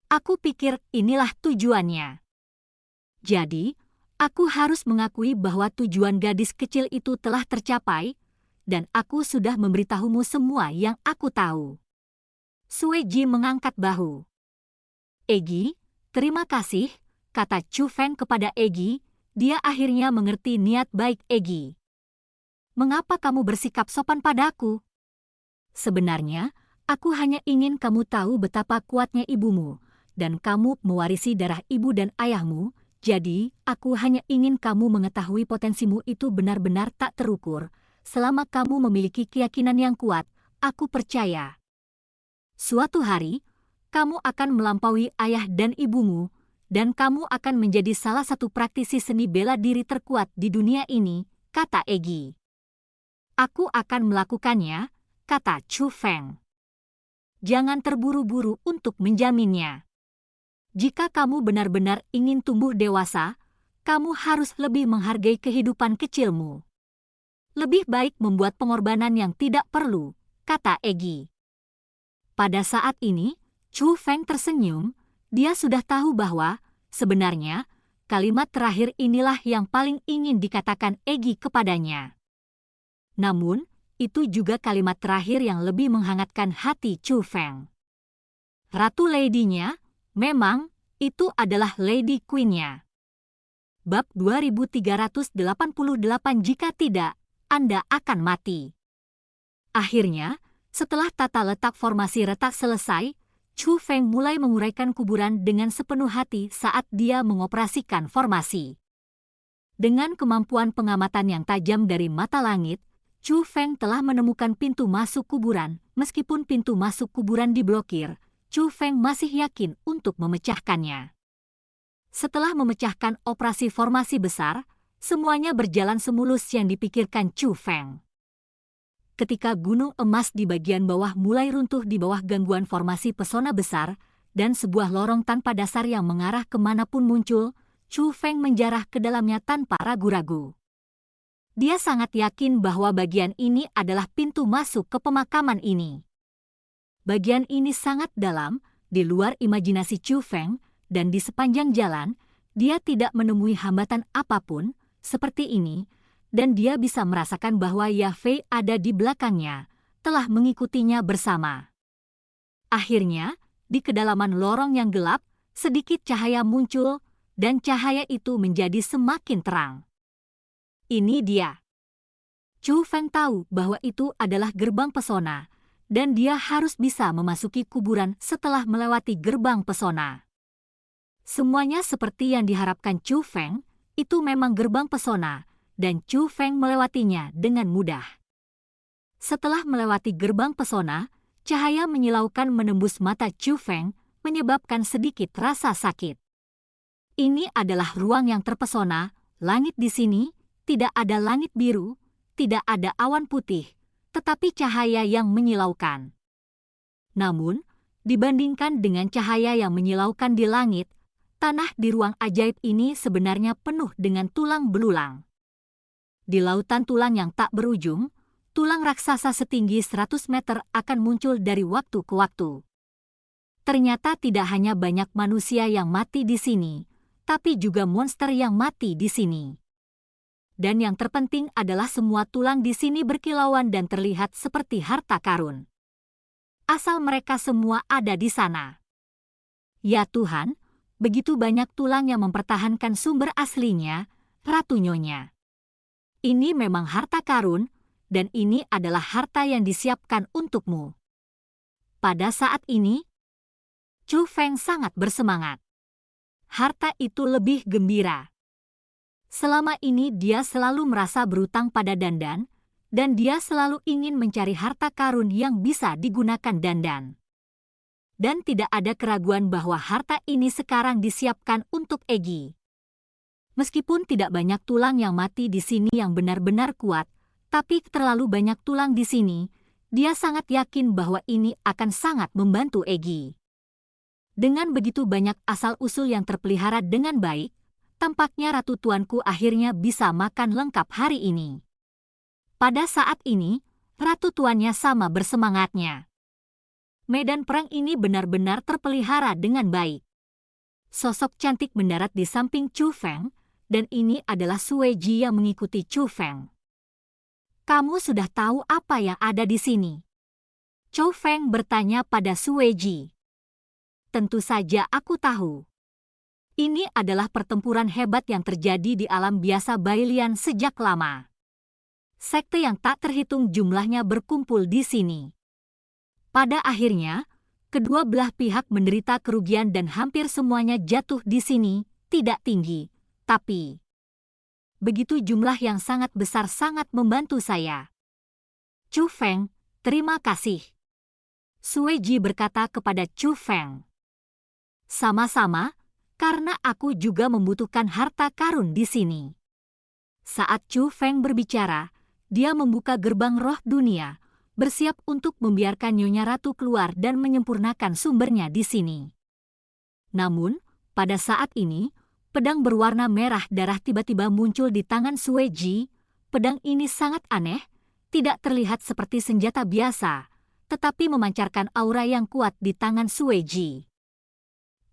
Aku pikir inilah tujuannya. Jadi, aku harus mengakui bahwa tujuan gadis kecil itu telah tercapai, dan aku sudah memberitahumu semua yang aku tahu. Sue Ji mengangkat bahu. Egi, terima kasih, kata Chu Feng kepada Egi. Dia akhirnya mengerti niat baik Egi. Mengapa kamu bersikap sopan padaku? Sebenarnya, aku hanya ingin kamu tahu betapa kuatnya ibumu, dan kamu mewarisi darah ibu dan ayahmu, jadi aku hanya ingin kamu mengetahui potensimu itu benar-benar tak terukur. Selama kamu memiliki keyakinan yang kuat, aku percaya. Suatu hari, kamu akan melampaui ayah dan ibumu, dan kamu akan menjadi salah satu praktisi seni bela diri terkuat di dunia ini, kata Egi. Aku akan melakukannya, kata Chu Feng. Jangan terburu-buru untuk menjaminnya. Jika kamu benar-benar ingin tumbuh dewasa, kamu harus lebih menghargai kehidupan kecilmu. Lebih baik membuat pengorbanan yang tidak perlu, kata Egi. Pada saat ini, Chu Feng tersenyum. Dia sudah tahu bahwa, sebenarnya, kalimat terakhir inilah yang paling ingin dikatakan Egi kepadanya. Namun, itu juga kalimat terakhir yang lebih menghangatkan hati Chu Feng. Ratu Lady-nya, memang, itu adalah Lady Queen-nya. Bab 2388 jika tidak, Anda akan mati. Akhirnya, setelah tata letak formasi retak selesai, Chu Feng mulai menguraikan kuburan dengan sepenuh hati saat dia mengoperasikan formasi. Dengan kemampuan pengamatan yang tajam dari mata langit, Chu Feng telah menemukan pintu masuk kuburan. Meskipun pintu masuk kuburan diblokir, Chu Feng masih yakin untuk memecahkannya. Setelah memecahkan operasi formasi besar, semuanya berjalan semulus yang dipikirkan Chu Feng. Ketika gunung emas di bagian bawah mulai runtuh di bawah gangguan formasi pesona besar, dan sebuah lorong tanpa dasar yang mengarah kemanapun muncul, Chu Feng menjarah ke dalamnya tanpa ragu-ragu. Dia sangat yakin bahwa bagian ini adalah pintu masuk ke pemakaman ini. Bagian ini sangat dalam, di luar imajinasi Chu Feng, dan di sepanjang jalan, dia tidak menemui hambatan apapun, seperti ini, dan dia bisa merasakan bahwa Yafei ada di belakangnya, telah mengikutinya bersama. Akhirnya, di kedalaman lorong yang gelap, sedikit cahaya muncul, dan cahaya itu menjadi semakin terang. Ini dia. Chu Feng tahu bahwa itu adalah gerbang pesona, dan dia harus bisa memasuki kuburan setelah melewati gerbang pesona. Semuanya seperti yang diharapkan Chu Feng, itu memang gerbang pesona, dan Chu Feng melewatinya dengan mudah. Setelah melewati gerbang pesona, cahaya menyilaukan menembus mata Chu Feng, menyebabkan sedikit rasa sakit. Ini adalah ruang yang terpesona, langit di sini, tidak ada langit biru, tidak ada awan putih, tetapi cahaya yang menyilaukan. Namun, dibandingkan dengan cahaya yang menyilaukan di langit, Tanah di ruang ajaib ini sebenarnya penuh dengan tulang belulang. Di lautan tulang yang tak berujung, tulang raksasa setinggi 100 meter akan muncul dari waktu ke waktu. Ternyata tidak hanya banyak manusia yang mati di sini, tapi juga monster yang mati di sini. Dan yang terpenting adalah semua tulang di sini berkilauan dan terlihat seperti harta karun. Asal mereka semua ada di sana. Ya Tuhan, begitu banyak tulang yang mempertahankan sumber aslinya, Ratu Nyonya. Ini memang harta karun, dan ini adalah harta yang disiapkan untukmu. Pada saat ini, Chu Feng sangat bersemangat. Harta itu lebih gembira. Selama ini dia selalu merasa berutang pada Dandan, dan dia selalu ingin mencari harta karun yang bisa digunakan Dandan. Dan tidak ada keraguan bahwa harta ini sekarang disiapkan untuk Egi. Meskipun tidak banyak tulang yang mati di sini yang benar-benar kuat, tapi terlalu banyak tulang di sini, dia sangat yakin bahwa ini akan sangat membantu Egi. Dengan begitu banyak asal-usul yang terpelihara dengan baik, tampaknya Ratu Tuanku akhirnya bisa makan lengkap hari ini. Pada saat ini, Ratu Tuannya sama bersemangatnya. Medan perang ini benar-benar terpelihara dengan baik. Sosok cantik mendarat di samping Chu Feng, dan ini adalah Sue Ji yang mengikuti Chu Feng. Kamu sudah tahu apa yang ada di sini? Chu Feng bertanya pada Sue Ji. Tentu saja aku tahu. Ini adalah pertempuran hebat yang terjadi di alam biasa Bailian sejak lama. Sekte yang tak terhitung jumlahnya berkumpul di sini. Pada akhirnya, kedua belah pihak menderita kerugian dan hampir semuanya jatuh di sini, tidak tinggi, tapi begitu jumlah yang sangat besar sangat membantu saya. Chu Feng, terima kasih. Sue Ji berkata kepada Chu Feng. Sama-sama, karena aku juga membutuhkan harta karun di sini. Saat Chu Feng berbicara, dia membuka gerbang roh dunia, bersiap untuk membiarkan Nyonya Ratu keluar dan menyempurnakan sumbernya di sini. Namun, pada saat ini, pedang berwarna merah darah tiba-tiba muncul di tangan Sue Ji. Pedang ini sangat aneh, tidak terlihat seperti senjata biasa, tetapi memancarkan aura yang kuat di tangan Sue Ji.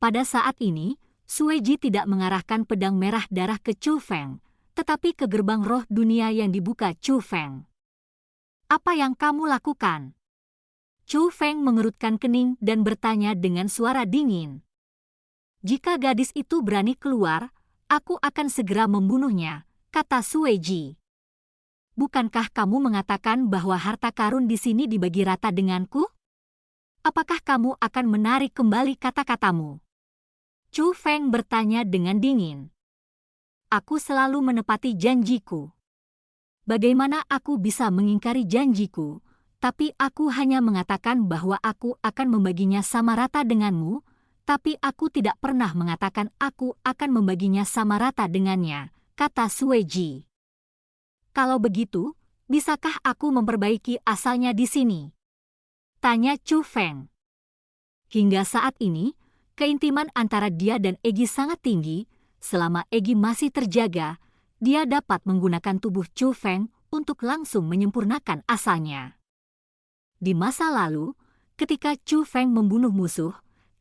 Pada saat ini, Sue Ji tidak mengarahkan pedang merah darah ke Chu Feng, tetapi ke gerbang roh dunia yang dibuka Chu Feng. Apa yang kamu lakukan? Chu Feng mengerutkan kening dan bertanya dengan suara dingin. Jika gadis itu berani keluar, aku akan segera membunuhnya, kata Sue Ji. Bukankah kamu mengatakan bahwa harta karun di sini dibagi rata denganku? Apakah kamu akan menarik kembali kata-katamu? Chu Feng bertanya dengan dingin. Aku selalu menepati janjiku. Bagaimana aku bisa mengingkari janjiku, tapi aku hanya mengatakan bahwa aku akan membaginya sama rata denganmu, tapi aku tidak pernah mengatakan aku akan membaginya sama rata dengannya, kata Sue Ji. Kalau begitu, bisakah aku memperbaiki asalnya di sini? Tanya Chu Feng. Hingga saat ini, keintiman antara dia dan Egi sangat tinggi. Selama Egi masih terjaga, dia dapat menggunakan tubuh Chu Feng untuk langsung menyempurnakan asalnya. Di masa lalu, ketika Chu Feng membunuh musuh,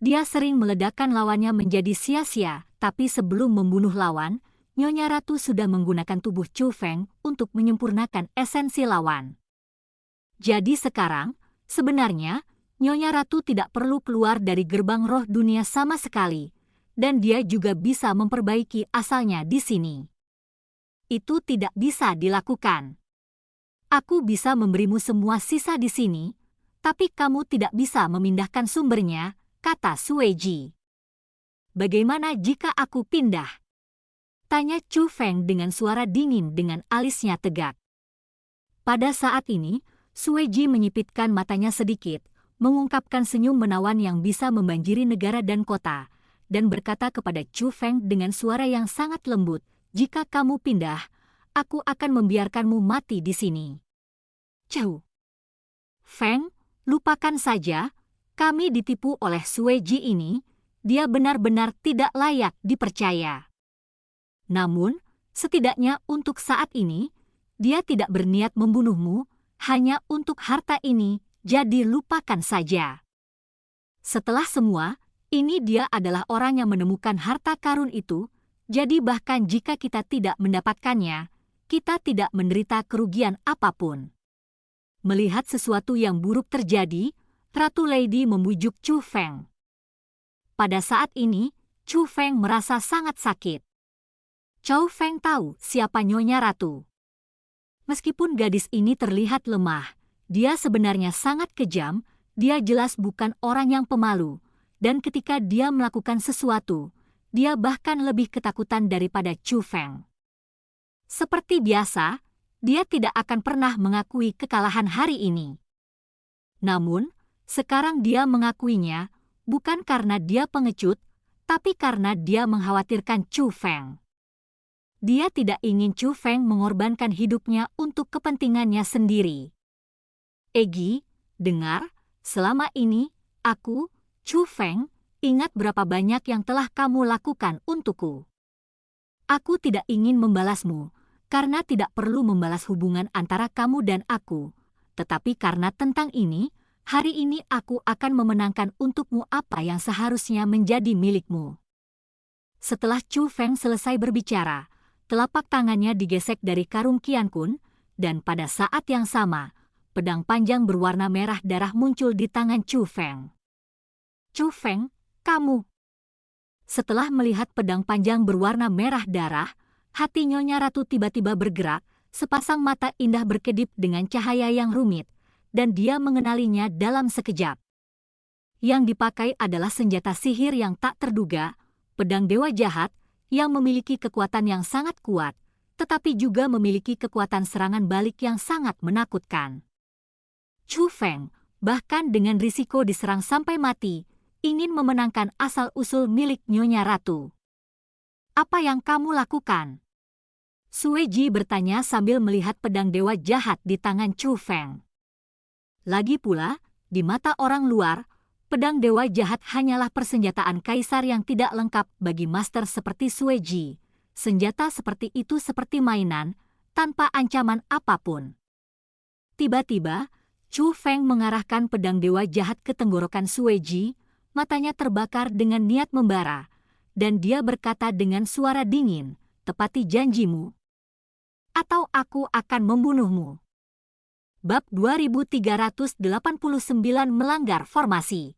dia sering meledakkan lawannya menjadi sia-sia, tapi sebelum membunuh lawan, Nyonya Ratu sudah menggunakan tubuh Chu Feng untuk menyempurnakan esensi lawan. Jadi sekarang, sebenarnya, Nyonya Ratu tidak perlu keluar dari gerbang roh dunia sama sekali, dan dia juga bisa memperbaiki asalnya di sini. Itu tidak bisa dilakukan. Aku bisa memberimu semua sisa di sini, tapi kamu tidak bisa memindahkan sumbernya, kata Sue Ji. Bagaimana jika aku pindah? Tanya Chu Feng dengan suara dingin dengan alisnya tegak. Pada saat ini, Sue Ji menyipitkan matanya sedikit, mengungkapkan senyum menawan yang bisa membanjiri negara dan kota, dan berkata kepada Chu Feng dengan suara yang sangat lembut, jika kamu pindah, aku akan membiarkanmu mati di sini. Chu Feng, lupakan saja, kami ditipu oleh Sue Ji ini, dia benar-benar tidak layak dipercaya. Namun, setidaknya untuk saat ini, dia tidak berniat membunuhmu hanya untuk harta ini, jadi lupakan saja. Setelah semua, ini dia adalah orang yang menemukan harta karun itu, jadi bahkan jika kita tidak mendapatkannya, kita tidak menderita kerugian apapun. Melihat sesuatu yang buruk terjadi, Ratu Lady membujuk Chu Feng. Pada saat ini, Chu Feng merasa sangat sakit. Chu Feng tahu siapa Nyonya Ratu. Meskipun gadis ini terlihat lemah, dia sebenarnya sangat kejam, dia jelas bukan orang yang pemalu, dan ketika dia melakukan sesuatu, dia bahkan lebih ketakutan daripada Chu Feng. Seperti biasa, dia tidak akan pernah mengakui kekalahan hari ini. Namun, sekarang dia mengakuinya bukan karena dia pengecut, tapi karena dia mengkhawatirkan Chu Feng. Dia tidak ingin Chu Feng mengorbankan hidupnya untuk kepentingannya sendiri. Egi, dengar, selama ini, aku, Chu Feng, ingat berapa banyak yang telah kamu lakukan untukku. Aku tidak ingin membalasmu, karena tidak perlu membalas hubungan antara kamu dan aku. Tetapi karena tentang ini, hari ini aku akan memenangkan untukmu apa yang seharusnya menjadi milikmu. Setelah Chu Feng selesai berbicara, telapak tangannya digesek dari karung Qian Kun, dan pada saat yang sama, pedang panjang berwarna merah darah muncul di tangan Chu Feng. Chu Feng, kamu. Setelah melihat pedang panjang berwarna merah darah, hati Nyonya Ratu tiba-tiba bergerak, sepasang mata indah berkedip dengan cahaya yang rumit, dan dia mengenalinya dalam sekejap. Yang dipakai adalah senjata sihir yang tak terduga, pedang dewa jahat, yang memiliki kekuatan yang sangat kuat, tetapi juga memiliki kekuatan serangan balik yang sangat menakutkan. Chu Feng, bahkan dengan risiko diserang sampai mati, ingin memenangkan asal-usul milik Nyonya Ratu. Apa yang kamu lakukan? Sue Ji bertanya sambil melihat pedang dewa jahat di tangan Chu Feng. Lagi pula, di mata orang luar, pedang dewa jahat hanyalah persenjataan kaisar yang tidak lengkap bagi master seperti Sue Ji. Senjata seperti itu seperti mainan, tanpa ancaman apapun. Tiba-tiba, Chu Feng mengarahkan pedang dewa jahat ke tenggorokan Sue Ji, matanya terbakar dengan niat membara, dan dia berkata dengan suara dingin, tepati janjimu, atau aku akan membunuhmu. Bab 2389 melanggar formasi.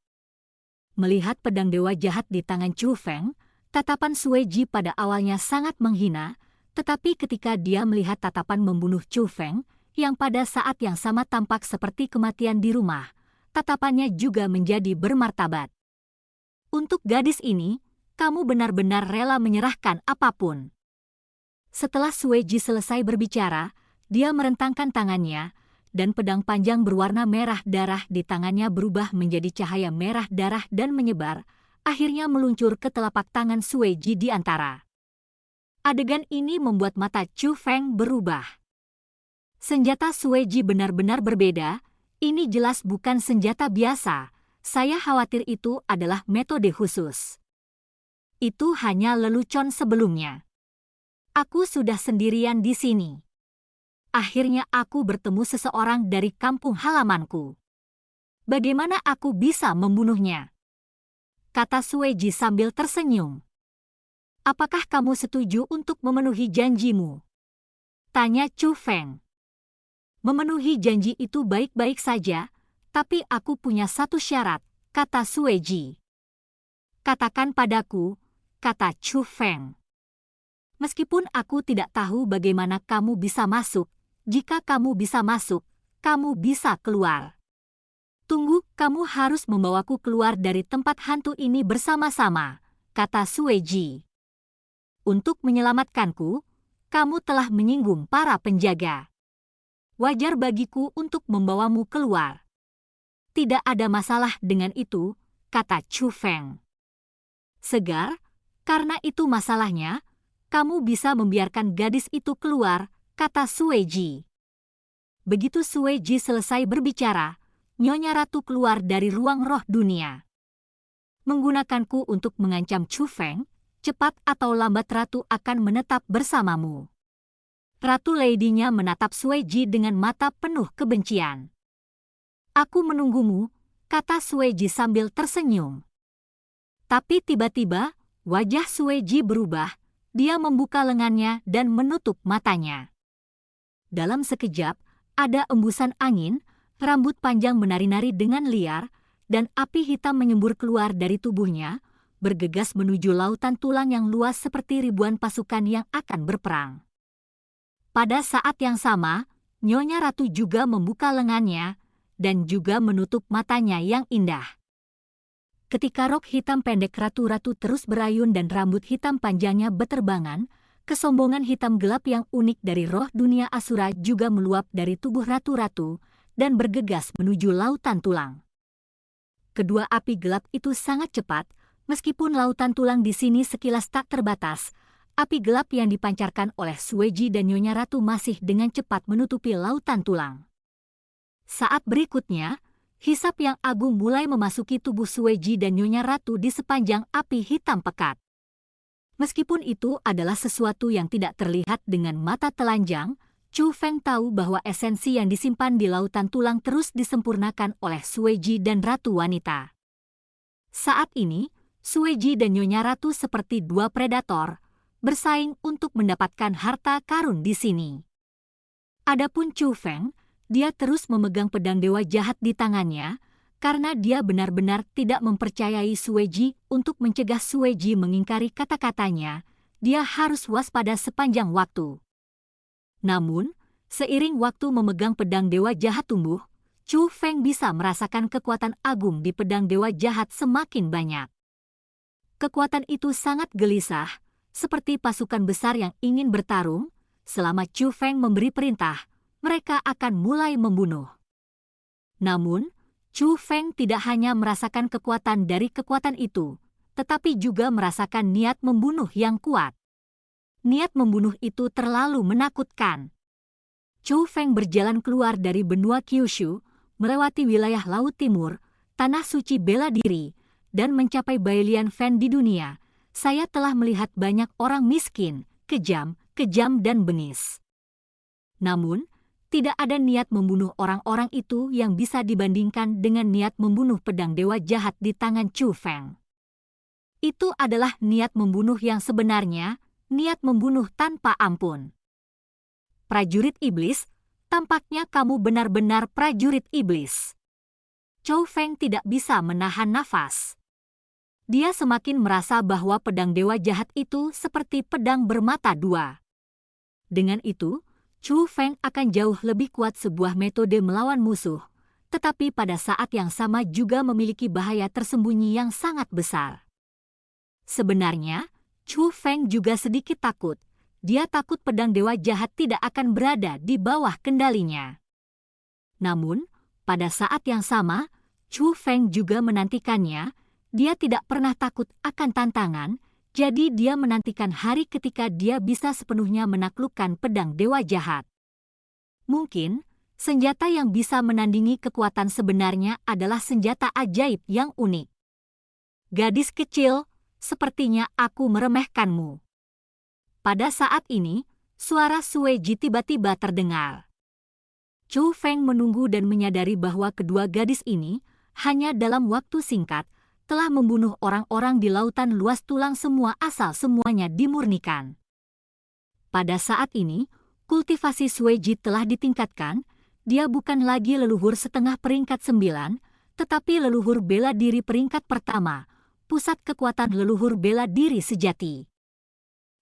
Melihat pedang dewa jahat di tangan Chu Feng, tatapan Sue Ji pada awalnya sangat menghina, tetapi ketika dia melihat tatapan membunuh Chu Feng, yang pada saat yang sama tampak seperti kematian di rumah, tatapannya juga menjadi bermartabat. Untuk gadis ini, kamu benar-benar rela menyerahkan apapun. Setelah Sue Ji selesai berbicara, dia merentangkan tangannya, dan pedang panjang berwarna merah darah di tangannya berubah menjadi cahaya merah darah dan menyebar, akhirnya meluncur ke telapak tangan Sue Ji di antara. Adegan ini membuat mata Chu Feng berubah. Senjata Sue Ji benar-benar berbeda, ini jelas bukan senjata biasa, saya khawatir itu adalah metode khusus. Itu hanya lelucon sebelumnya. Aku sudah sendirian di sini. Akhirnya aku bertemu seseorang dari kampung halamanku. Bagaimana aku bisa membunuhnya? Kata Sue Ji sambil tersenyum. Apakah kamu setuju untuk memenuhi janjimu? Tanya Chu Feng. Memenuhi janji itu baik-baik saja, tapi aku punya satu syarat, kata Sue Ji. Katakan padaku, kata Chu Feng. Meskipun aku tidak tahu bagaimana kamu bisa masuk, jika kamu bisa masuk, kamu bisa keluar. Tunggu, kamu harus membawaku keluar dari tempat hantu ini bersama-sama, kata Sue Ji. Untuk menyelamatkanku, kamu telah menyinggung para penjaga. Wajar bagiku untuk membawamu keluar. Tidak ada masalah dengan itu, kata Chu Feng. Segar, karena itu masalahnya, kamu bisa membiarkan gadis itu keluar, kata Sue Ji. Begitu Sue Ji selesai berbicara, Nyonya Ratu keluar dari ruang roh dunia. menggunakanku untuk mengancam Chu Feng, cepat atau lambat ratu akan menetap bersamamu. Ratu Lady-nya menatap Sui Ji dengan mata penuh kebencian. Aku menunggumu, kata Sui Ji sambil tersenyum. Tapi tiba-tiba, wajah Sui Ji berubah, dia membuka lengannya dan menutup matanya. Dalam sekejap, ada embusan angin, rambut panjang menari-nari dengan liar, dan api hitam menyembur keluar dari tubuhnya, bergegas menuju lautan tulang yang luas seperti ribuan pasukan yang akan berperang. Pada saat yang sama, Nyonya Ratu juga membuka lengannya, dan juga menutup matanya yang indah. Ketika rok hitam pendek ratu-ratu terus berayun dan rambut hitam panjangnya beterbangan, kesombongan hitam gelap yang unik dari roh dunia Asura juga meluap dari tubuh ratu-ratu dan bergegas menuju lautan tulang. Kedua api gelap itu sangat cepat, meskipun lautan tulang di sini sekilas tak terbatas, api gelap yang dipancarkan oleh Sui Ji dan Nyonya Ratu masih dengan cepat menutupi lautan tulang. Saat berikutnya, hisap yang agung mulai memasuki tubuh Sui Ji dan Nyonya Ratu di sepanjang api hitam pekat. Meskipun itu adalah sesuatu yang tidak terlihat dengan mata telanjang, Chu Feng tahu bahwa esensi yang disimpan di lautan tulang terus disempurnakan oleh Sui Ji dan Ratu Wanita. Saat ini, Sui Ji dan Nyonya Ratu seperti dua predator, bersaing untuk mendapatkan harta karun di sini. Adapun Chu Feng, dia terus memegang pedang dewa jahat di tangannya, karena dia benar-benar tidak mempercayai Sui Ji untuk mencegah Sui Ji mengingkari kata-katanya, dia harus waspada sepanjang waktu. Namun, seiring waktu memegang pedang dewa jahat tumbuh, Chu Feng bisa merasakan kekuatan agung di pedang dewa jahat semakin banyak. Kekuatan itu sangat gelisah, seperti pasukan besar yang ingin bertarung. Selama Chu Feng memberi perintah, mereka akan mulai membunuh. Namun, Chu Feng tidak hanya merasakan kekuatan dari kekuatan itu, tetapi juga merasakan niat membunuh yang kuat. Niat membunuh itu terlalu menakutkan. Chu Feng berjalan keluar dari benua Kyushu, melewati wilayah Laut Timur, tanah suci bela diri, dan mencapai Bailian Fen di dunia. Saya telah melihat banyak orang miskin, kejam dan bengis. Namun, tidak ada niat membunuh orang-orang itu yang bisa dibandingkan dengan niat membunuh pedang dewa jahat di tangan Chu Feng. Itu adalah niat membunuh yang sebenarnya, niat membunuh tanpa ampun. Prajurit iblis, tampaknya kamu benar-benar prajurit iblis. Chu Feng tidak bisa menahan nafas. Dia semakin merasa bahwa pedang dewa jahat itu seperti pedang bermata dua. Dengan itu, Chu Feng akan jauh lebih kuat sebuah metode melawan musuh, tetapi pada saat yang sama juga memiliki bahaya tersembunyi yang sangat besar. Sebenarnya, Chu Feng juga sedikit takut. Dia takut pedang dewa jahat tidak akan berada di bawah kendalinya. Namun, pada saat yang sama, Chu Feng juga menantikannya. Dia tidak pernah takut akan tantangan, jadi dia menantikan hari ketika dia bisa sepenuhnya menaklukkan pedang dewa jahat. Mungkin, senjata yang bisa menandingi kekuatan sebenarnya adalah senjata ajaib yang unik. Gadis kecil, sepertinya aku meremehkanmu. Pada saat ini, suara Sui Ji tiba-tiba terdengar. Chu Feng menunggu dan menyadari bahwa kedua gadis ini, hanya dalam waktu singkat, telah membunuh orang-orang di lautan luas tulang semua asal semuanya dimurnikan. Pada saat ini, kultivasi Sui Ji telah ditingkatkan, dia bukan lagi leluhur setengah peringkat 9, tetapi leluhur bela diri peringkat pertama, pusat kekuatan leluhur bela diri sejati.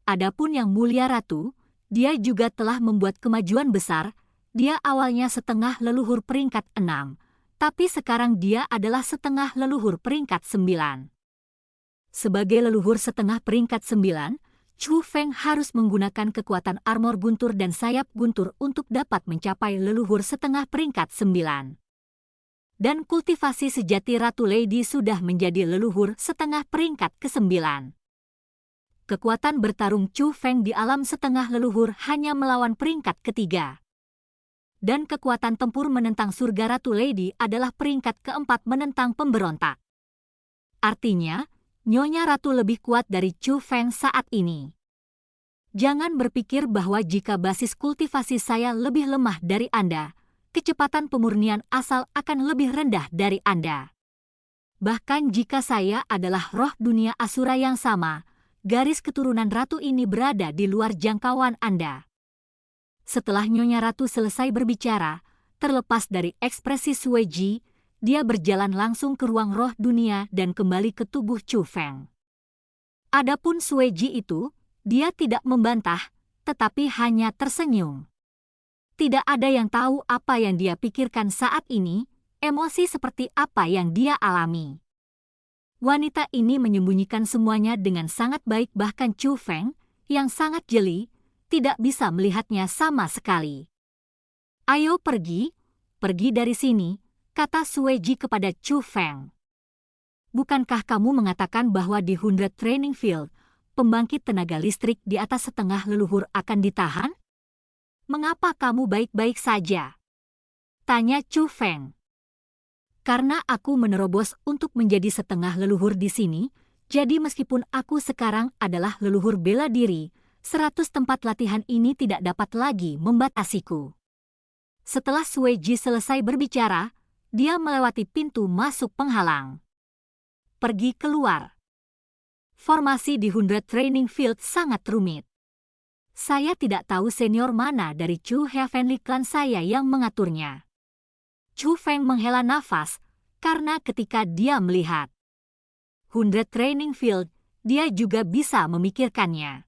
Adapun yang mulia ratu, dia juga telah membuat kemajuan besar, dia awalnya setengah leluhur peringkat 6. Tapi sekarang dia adalah setengah leluhur peringkat 9. Sebagai leluhur setengah peringkat 9, Chu Feng harus menggunakan kekuatan armor guntur dan sayap guntur untuk dapat mencapai leluhur setengah peringkat 9. Dan kultivasi sejati Ratu Lady sudah menjadi leluhur setengah peringkat ke-9. Kekuatan bertarung Chu Feng di alam setengah leluhur hanya melawan peringkat ketiga. Dan kekuatan tempur menentang surga Ratu Lady adalah peringkat keempat menentang pemberontak. Artinya, Nyonya Ratu lebih kuat dari Chu Feng saat ini. Jangan berpikir bahwa jika basis kultivasi saya lebih lemah dari Anda, kecepatan pemurnian asal akan lebih rendah dari Anda. Bahkan jika saya adalah roh dunia Asura yang sama, garis keturunan Ratu ini berada di luar jangkauan Anda. Setelah Nyonya Ratu selesai berbicara, terlepas dari ekspresi Sui Ji, dia berjalan langsung ke ruang roh dunia dan kembali ke tubuh Chu Feng. Adapun Sui Ji itu, dia tidak membantah, tetapi hanya tersenyum. Tidak ada yang tahu apa yang dia pikirkan saat ini, emosi seperti apa yang dia alami. Wanita ini menyembunyikan semuanya dengan sangat baik, bahkan Chu Feng, yang sangat jeli, tidak bisa melihatnya sama sekali. "Ayo pergi dari sini," kata Sui Ji kepada Chu Feng. "Bukankah kamu mengatakan bahwa di 100 Training Field, pembangkit tenaga listrik di atas setengah leluhur akan ditahan? Mengapa kamu baik-baik saja?" tanya Chu Feng. "Karena aku menerobos untuk menjadi setengah leluhur di sini, jadi meskipun aku sekarang adalah leluhur bela diri, 100 tempat latihan ini tidak dapat lagi membatasiku." Setelah Sui Ji selesai berbicara, dia melewati pintu masuk penghalang. Pergi keluar. Formasi di 100 Training Field sangat rumit. Saya tidak tahu senior mana dari Chu Heavenly Clan saya yang mengaturnya. Chu Feng menghela nafas, karena ketika dia melihat 100 Training Field, dia juga bisa memikirkannya.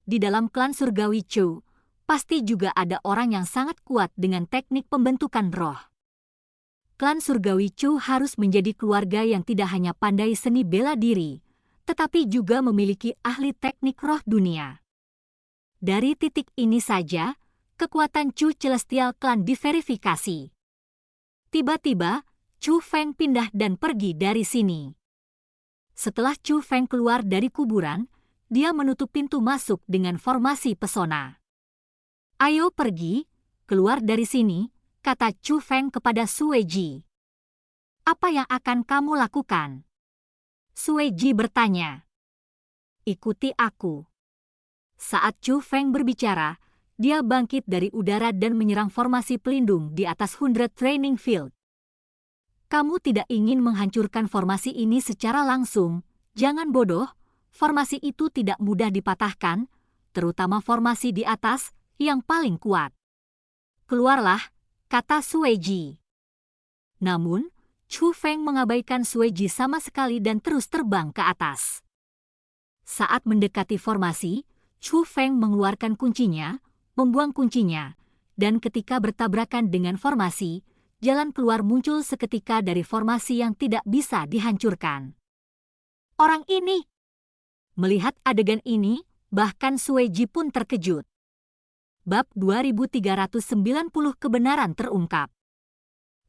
Di dalam klan surgawi Chu, pasti juga ada orang yang sangat kuat dengan teknik pembentukan roh. Klan surgawi Chu harus menjadi keluarga yang tidak hanya pandai seni bela diri, tetapi juga memiliki ahli teknik roh dunia. Dari titik ini saja, kekuatan Chu Celestial Clan diverifikasi. Tiba-tiba, Chu Feng pindah dan pergi dari sini. Setelah Chu Feng keluar dari kuburan, dia menutup pintu masuk dengan formasi pesona. "Ayo pergi, keluar dari sini," kata Chu Feng kepada Sui Ji. "Apa yang akan kamu lakukan?" Sui Ji bertanya. "Ikuti aku." Saat Chu Feng berbicara, dia bangkit dari udara dan menyerang formasi pelindung di atas 100 Training Field. "Kamu tidak ingin menghancurkan formasi ini secara langsung, jangan bodoh, formasi itu tidak mudah dipatahkan, terutama formasi di atas, yang paling kuat. Keluarlah," kata Sui Ji. Namun, Chu Feng mengabaikan Sui Ji sama sekali dan terus terbang ke atas. Saat mendekati formasi, Chu Feng mengeluarkan kuncinya, membuang kuncinya, dan ketika bertabrakan dengan formasi, jalan keluar muncul seketika dari formasi yang tidak bisa dihancurkan. "Orang ini!" Melihat adegan ini, bahkan Sui Ji pun terkejut. Bab 2390 kebenaran terungkap.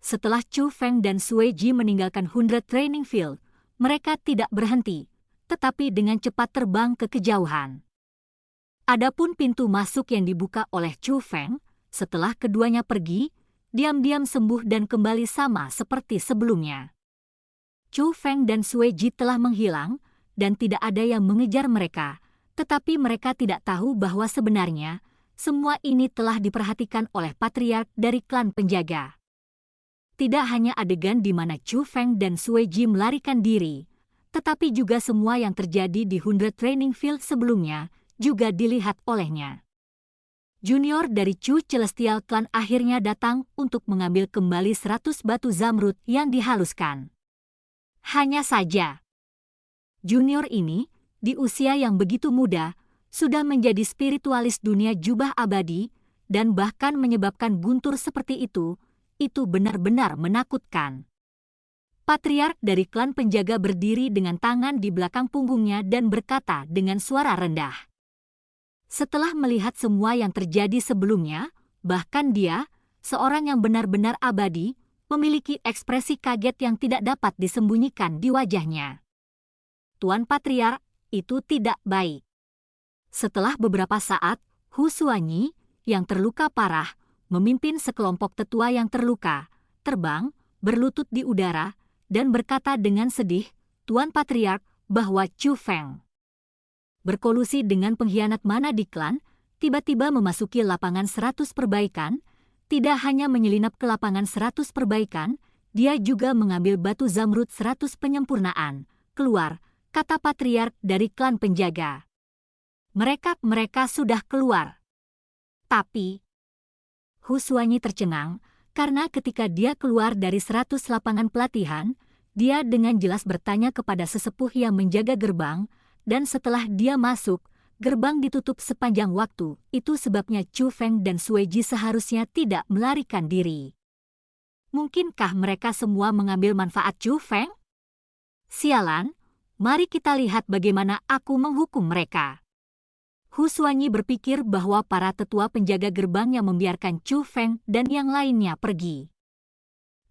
Setelah Chu Feng dan Sui Ji meninggalkan 100 Training Field, mereka tidak berhenti, tetapi dengan cepat terbang ke kejauhan. Adapun pintu masuk yang dibuka oleh Chu Feng, setelah keduanya pergi, diam-diam sembuh dan kembali sama seperti sebelumnya. Chu Feng dan Sui Ji telah menghilang, dan tidak ada yang mengejar mereka, tetapi mereka tidak tahu bahwa sebenarnya, semua ini telah diperhatikan oleh patriark dari klan penjaga. Tidak hanya adegan di mana Chu Feng dan Sui Ji melarikan diri, tetapi juga semua yang terjadi di 100 Training Field sebelumnya juga dilihat olehnya. Junior dari Chu Celestial Clan akhirnya datang untuk mengambil kembali 100 batu zamrud yang dihaluskan. Hanya saja, junior ini, di usia yang begitu muda, sudah menjadi spiritualis dunia jubah abadi, dan bahkan menyebabkan guntur seperti itu benar-benar menakutkan. Patriark dari klan penjaga berdiri dengan tangan di belakang punggungnya dan berkata dengan suara rendah. Setelah melihat semua yang terjadi sebelumnya, bahkan dia, seorang yang benar-benar abadi, memiliki ekspresi kaget yang tidak dapat disembunyikan di wajahnya. "Tuan Patriark, itu tidak baik." Setelah beberapa saat, Hu Suanyi, yang terluka parah, memimpin sekelompok tetua yang terluka, terbang, berlutut di udara, dan berkata dengan sedih, Tuan Patriark bahwa Chu Feng berkolusi dengan pengkhianat mana di klan, tiba-tiba memasuki lapangan 100 perbaikan, tidak hanya menyelinap ke lapangan 100 perbaikan, dia juga mengambil batu zamrud 100 penyempurnaan. Keluar, kata Patriark dari klan penjaga. Mereka sudah keluar. Tapi Hu Xuanyi tercengang, karena ketika dia keluar dari 100 lapangan pelatihan, dia dengan jelas bertanya kepada sesepuh yang menjaga gerbang, dan setelah dia masuk, gerbang ditutup sepanjang waktu. Itu sebabnya Chu Feng dan Sui Ji seharusnya tidak melarikan diri. Mungkinkah mereka semua mengambil manfaat Chu Feng? Sialan, mari kita lihat bagaimana aku menghukum mereka. Hu Xuanyi berpikir bahwa para tetua penjaga gerbang yang membiarkan Chu Feng dan yang lainnya pergi.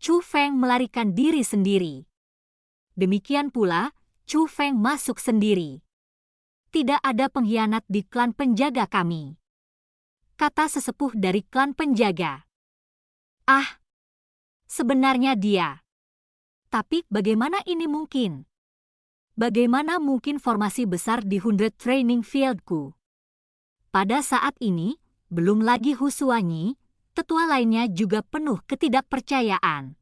Chu Feng melarikan diri sendiri. Demikian pula, Chu Feng masuk sendiri. Tidak ada pengkhianat di klan penjaga kami, kata sesepuh dari klan penjaga. Ah, sebenarnya dia. Tapi bagaimana ini mungkin? Bagaimana mungkin formasi besar di 100 Training Fieldku? Pada saat ini, belum lagi Hu Xuanyi, tetua lainnya juga penuh ketidakpercayaan.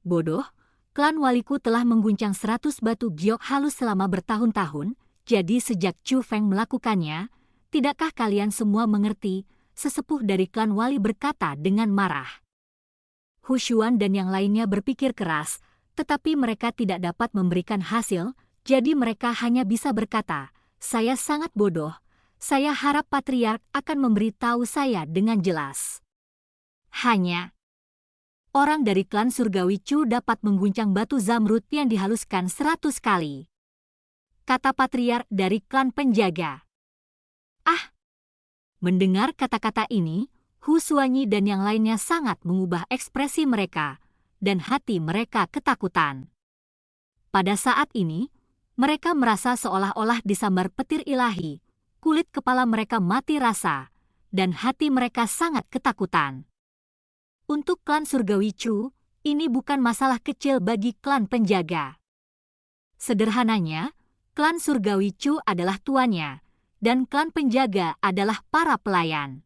Bodoh, klan waliku telah mengguncang 100 batu giok halus selama bertahun-tahun, jadi sejak Chu Feng melakukannya, tidakkah kalian semua mengerti? Sesepuh dari klan wali berkata dengan marah. Hu Xuan dan yang lainnya berpikir keras, tetapi mereka tidak dapat memberikan hasil, jadi mereka hanya bisa berkata, saya sangat bodoh. Saya harap Patriark akan memberitahu saya dengan jelas. Hanya orang dari klan Surgawi Chu dapat mengguncang batu zamrud yang dihaluskan 100 kali, kata Patriark dari klan penjaga. Ah! Mendengar kata-kata ini, Hu Xuanyi dan yang lainnya sangat mengubah ekspresi mereka, dan hati mereka ketakutan. Pada saat ini, mereka merasa seolah-olah disambar petir ilahi. Kulit kepala mereka mati rasa, dan hati mereka sangat ketakutan. Untuk klan Surgawi Chu, ini bukan masalah kecil bagi klan penjaga. Sederhananya, klan Surgawi Chu adalah tuannya, dan klan penjaga adalah para pelayan.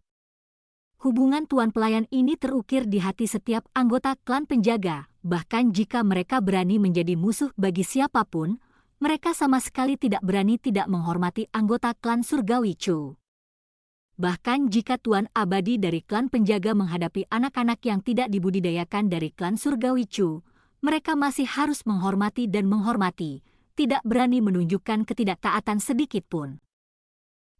Hubungan tuan pelayan ini terukir di hati setiap anggota klan penjaga, bahkan jika mereka berani menjadi musuh bagi siapapun, mereka sama sekali tidak berani tidak menghormati anggota klan Surgawi Chu. Bahkan jika tuan abadi dari klan penjaga menghadapi anak-anak yang tidak dibudidayakan dari klan Surgawi Chu, mereka masih harus menghormati dan menghormati, tidak berani menunjukkan ketidaktaatan sedikit pun.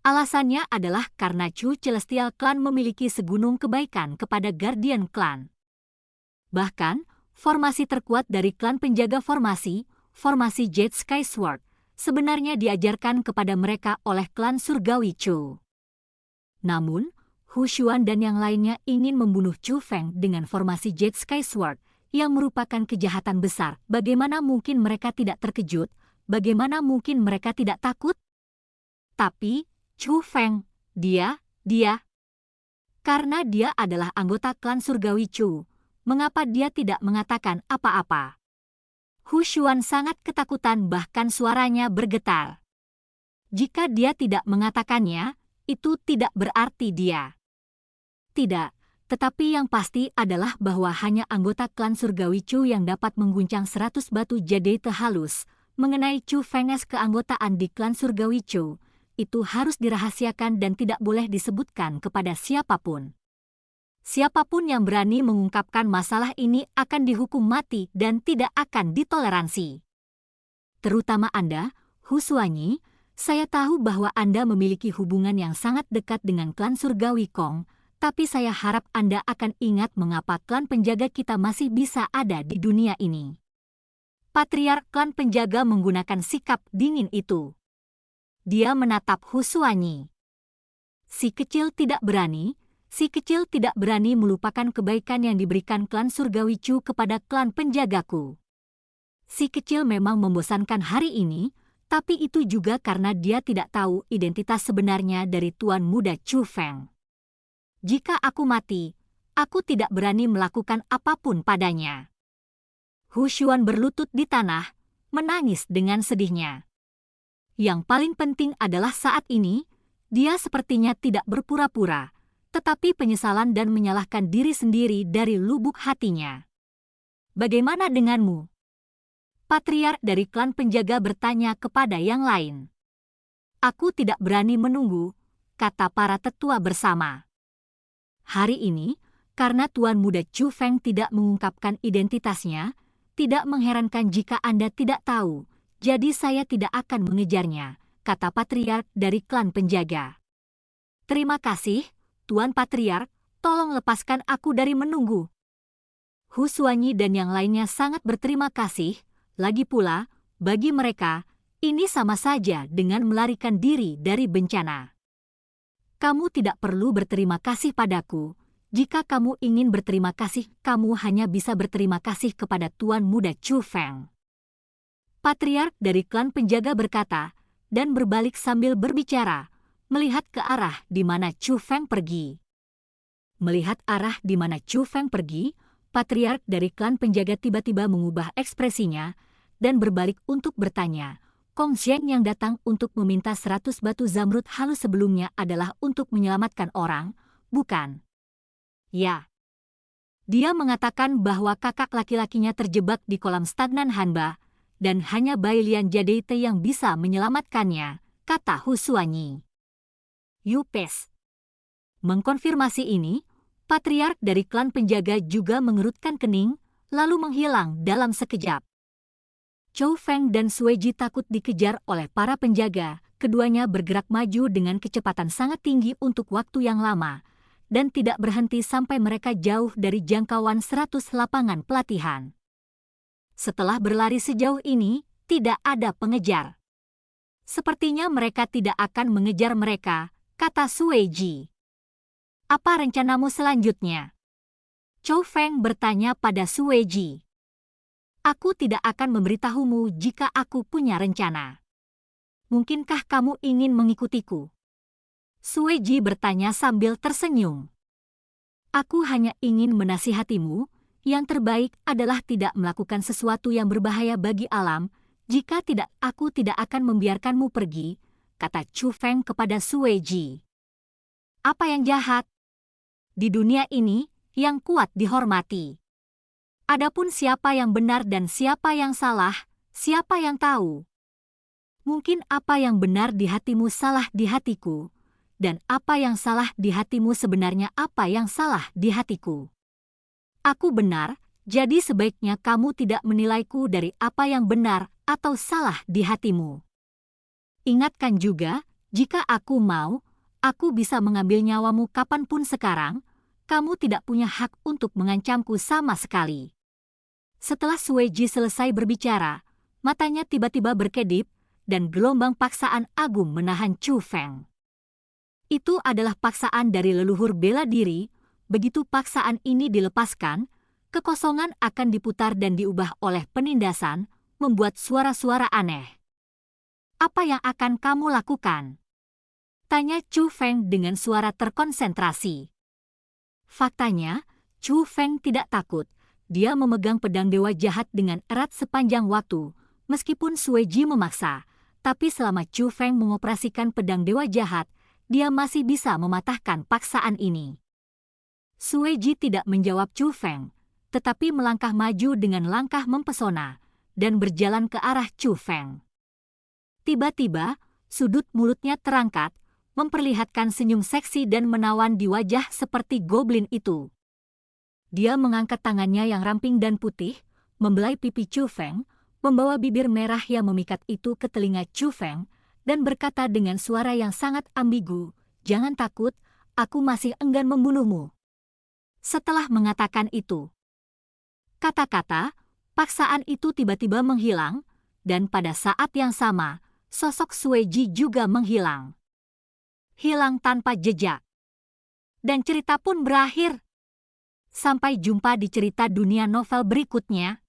Alasannya adalah karena Chu Celestial Clan memiliki segunung kebaikan kepada Guardian Clan. Bahkan, formasi terkuat dari klan penjaga formasi Jade Sky Sword, sebenarnya diajarkan kepada mereka oleh klan Surgawi Chu. Namun, Hu Xuan dan yang lainnya ingin membunuh Chu Feng dengan formasi Jade Sky Sword, yang merupakan kejahatan besar. Bagaimana mungkin mereka tidak terkejut? Bagaimana mungkin mereka tidak takut? Tapi, Chu Feng, dia, karena dia adalah anggota klan Surgawi Chu, mengapa dia tidak mengatakan apa-apa? Hu Xuan sangat ketakutan bahkan suaranya bergetar. Jika dia tidak mengatakannya, itu tidak berarti dia tidak, tetapi yang pasti adalah bahwa hanya anggota klan Surgawi Chu yang dapat mengguncang 100 batu jade halus. Mengenai Chu Feng's keanggotaan di klan Surgawi Chu, itu harus dirahasiakan dan tidak boleh disebutkan kepada siapapun. Siapapun yang berani mengungkapkan masalah ini akan dihukum mati dan tidak akan ditoleransi. Terutama Anda, Hu Xuanyi, saya tahu bahwa Anda memiliki hubungan yang sangat dekat dengan klan Surgawi Kong, tapi saya harap Anda akan ingat mengapa klan penjaga kita masih bisa ada di dunia ini. Patriark klan penjaga menggunakan sikap dingin itu. Dia menatap Hu Xuanyi. Si kecil tidak berani melupakan kebaikan yang diberikan klan Surgawi Chu kepada klan penjagaku. Si kecil memang membosankan hari ini, tapi itu juga karena dia tidak tahu identitas sebenarnya dari Tuan Muda Chu Feng. Jika aku mati, aku tidak berani melakukan apapun padanya. Hu Xuan berlutut di tanah, menangis dengan sedihnya. Yang paling penting adalah saat ini, dia sepertinya tidak berpura-pura, tetapi penyesalan dan menyalahkan diri sendiri dari lubuk hatinya. Bagaimana denganmu? Patriark dari klan penjaga bertanya kepada yang lain. Aku tidak berani menunggu, kata para tetua bersama. Hari ini, karena Tuan Muda Chu Feng tidak mengungkapkan identitasnya, tidak mengherankan jika Anda tidak tahu, jadi saya tidak akan mengejarnya, kata Patriark dari klan penjaga. Terima kasih, Tuan Patriark, tolong lepaskan aku dari menunggu. Hu Xuanyi dan yang lainnya sangat berterima kasih, lagi pula, bagi mereka, ini sama saja dengan melarikan diri dari bencana. Kamu tidak perlu berterima kasih padaku. Jika kamu ingin berterima kasih, kamu hanya bisa berterima kasih kepada Tuan Muda Chu Feng. Patriark dari klan penjaga berkata, dan berbalik sambil berbicara, melihat ke arah di mana Chu Feng pergi. Melihat arah di mana Chu Feng pergi, Patriark dari klan penjaga tiba-tiba mengubah ekspresinya dan berbalik untuk bertanya, Kong Zheng yang datang untuk meminta 100 batu zamrud halus sebelumnya adalah untuk menyelamatkan orang, bukan? Ya. Dia mengatakan bahwa kakak laki-lakinya terjebak di kolam stagnan Hanba, dan hanya Bai Lian Jadeite yang bisa menyelamatkannya, kata Hu Xuanyi. Yupes. Mengkonfirmasi ini, Patriark dari klan penjaga juga mengerutkan kening, lalu menghilang dalam sekejap. Chou Feng dan Sui Ji takut dikejar oleh para penjaga, keduanya bergerak maju dengan kecepatan sangat tinggi untuk waktu yang lama, dan tidak berhenti sampai mereka jauh dari jangkauan 100 lapangan pelatihan. Setelah berlari sejauh ini, tidak ada pengejar. Sepertinya mereka tidak akan mengejar mereka, kata Sui Ji. Apa rencanamu selanjutnya? Chou Feng bertanya pada Sui Ji. Aku tidak akan memberitahumu jika aku punya rencana. Mungkinkah kamu ingin mengikutiku? Sui Ji bertanya sambil tersenyum. Aku hanya ingin menasihatimu, yang terbaik adalah tidak melakukan sesuatu yang berbahaya bagi alam, jika tidak aku tidak akan membiarkanmu pergi, kata Chu Feng kepada Sui Ji. Apa yang jahat? Di dunia ini, yang kuat dihormati. Adapun siapa yang benar dan siapa yang salah, siapa yang tahu? Mungkin apa yang benar di hatimu salah di hatiku, dan apa yang salah di hatimu sebenarnya apa yang salah di hatiku. Aku benar, jadi sebaiknya kamu tidak menilaiku dari apa yang benar atau salah di hatimu. Ingatkan juga, jika aku mau, aku bisa mengambil nyawamu kapanpun sekarang, kamu tidak punya hak untuk mengancamku sama sekali. Setelah Sui Ji selesai berbicara, matanya tiba-tiba berkedip, dan gelombang paksaan agung menahan Chu Feng. Itu adalah paksaan dari leluhur bela diri, begitu paksaan ini dilepaskan, kekosongan akan diputar dan diubah oleh penindasan, membuat suara-suara aneh. Apa yang akan kamu lakukan? Tanya Chu Feng dengan suara terkonsentrasi. Faktanya, Chu Feng tidak takut. Dia memegang pedang dewa jahat dengan erat sepanjang waktu, meskipun Sui Ji memaksa. Tapi selama Chu Feng mengoperasikan pedang dewa jahat, dia masih bisa mematahkan paksaan ini. Sui Ji tidak menjawab Chu Feng, tetapi melangkah maju dengan langkah mempesona, dan berjalan ke arah Chu Feng. Tiba-tiba, sudut mulutnya terangkat, memperlihatkan senyum seksi dan menawan di wajah seperti goblin itu. Dia mengangkat tangannya yang ramping dan putih, membelai pipi Chu Feng, membawa bibir merah yang memikat itu ke telinga Chu Feng, dan berkata dengan suara yang sangat ambigu, "Jangan takut, aku masih enggan membunuhmu." Setelah mengatakan itu, kata-kata, paksaan itu tiba-tiba menghilang, dan pada saat yang sama, sosok Sui Ji juga menghilang. Hilang tanpa jejak. Dan cerita pun berakhir. Sampai jumpa di cerita dunia novel berikutnya.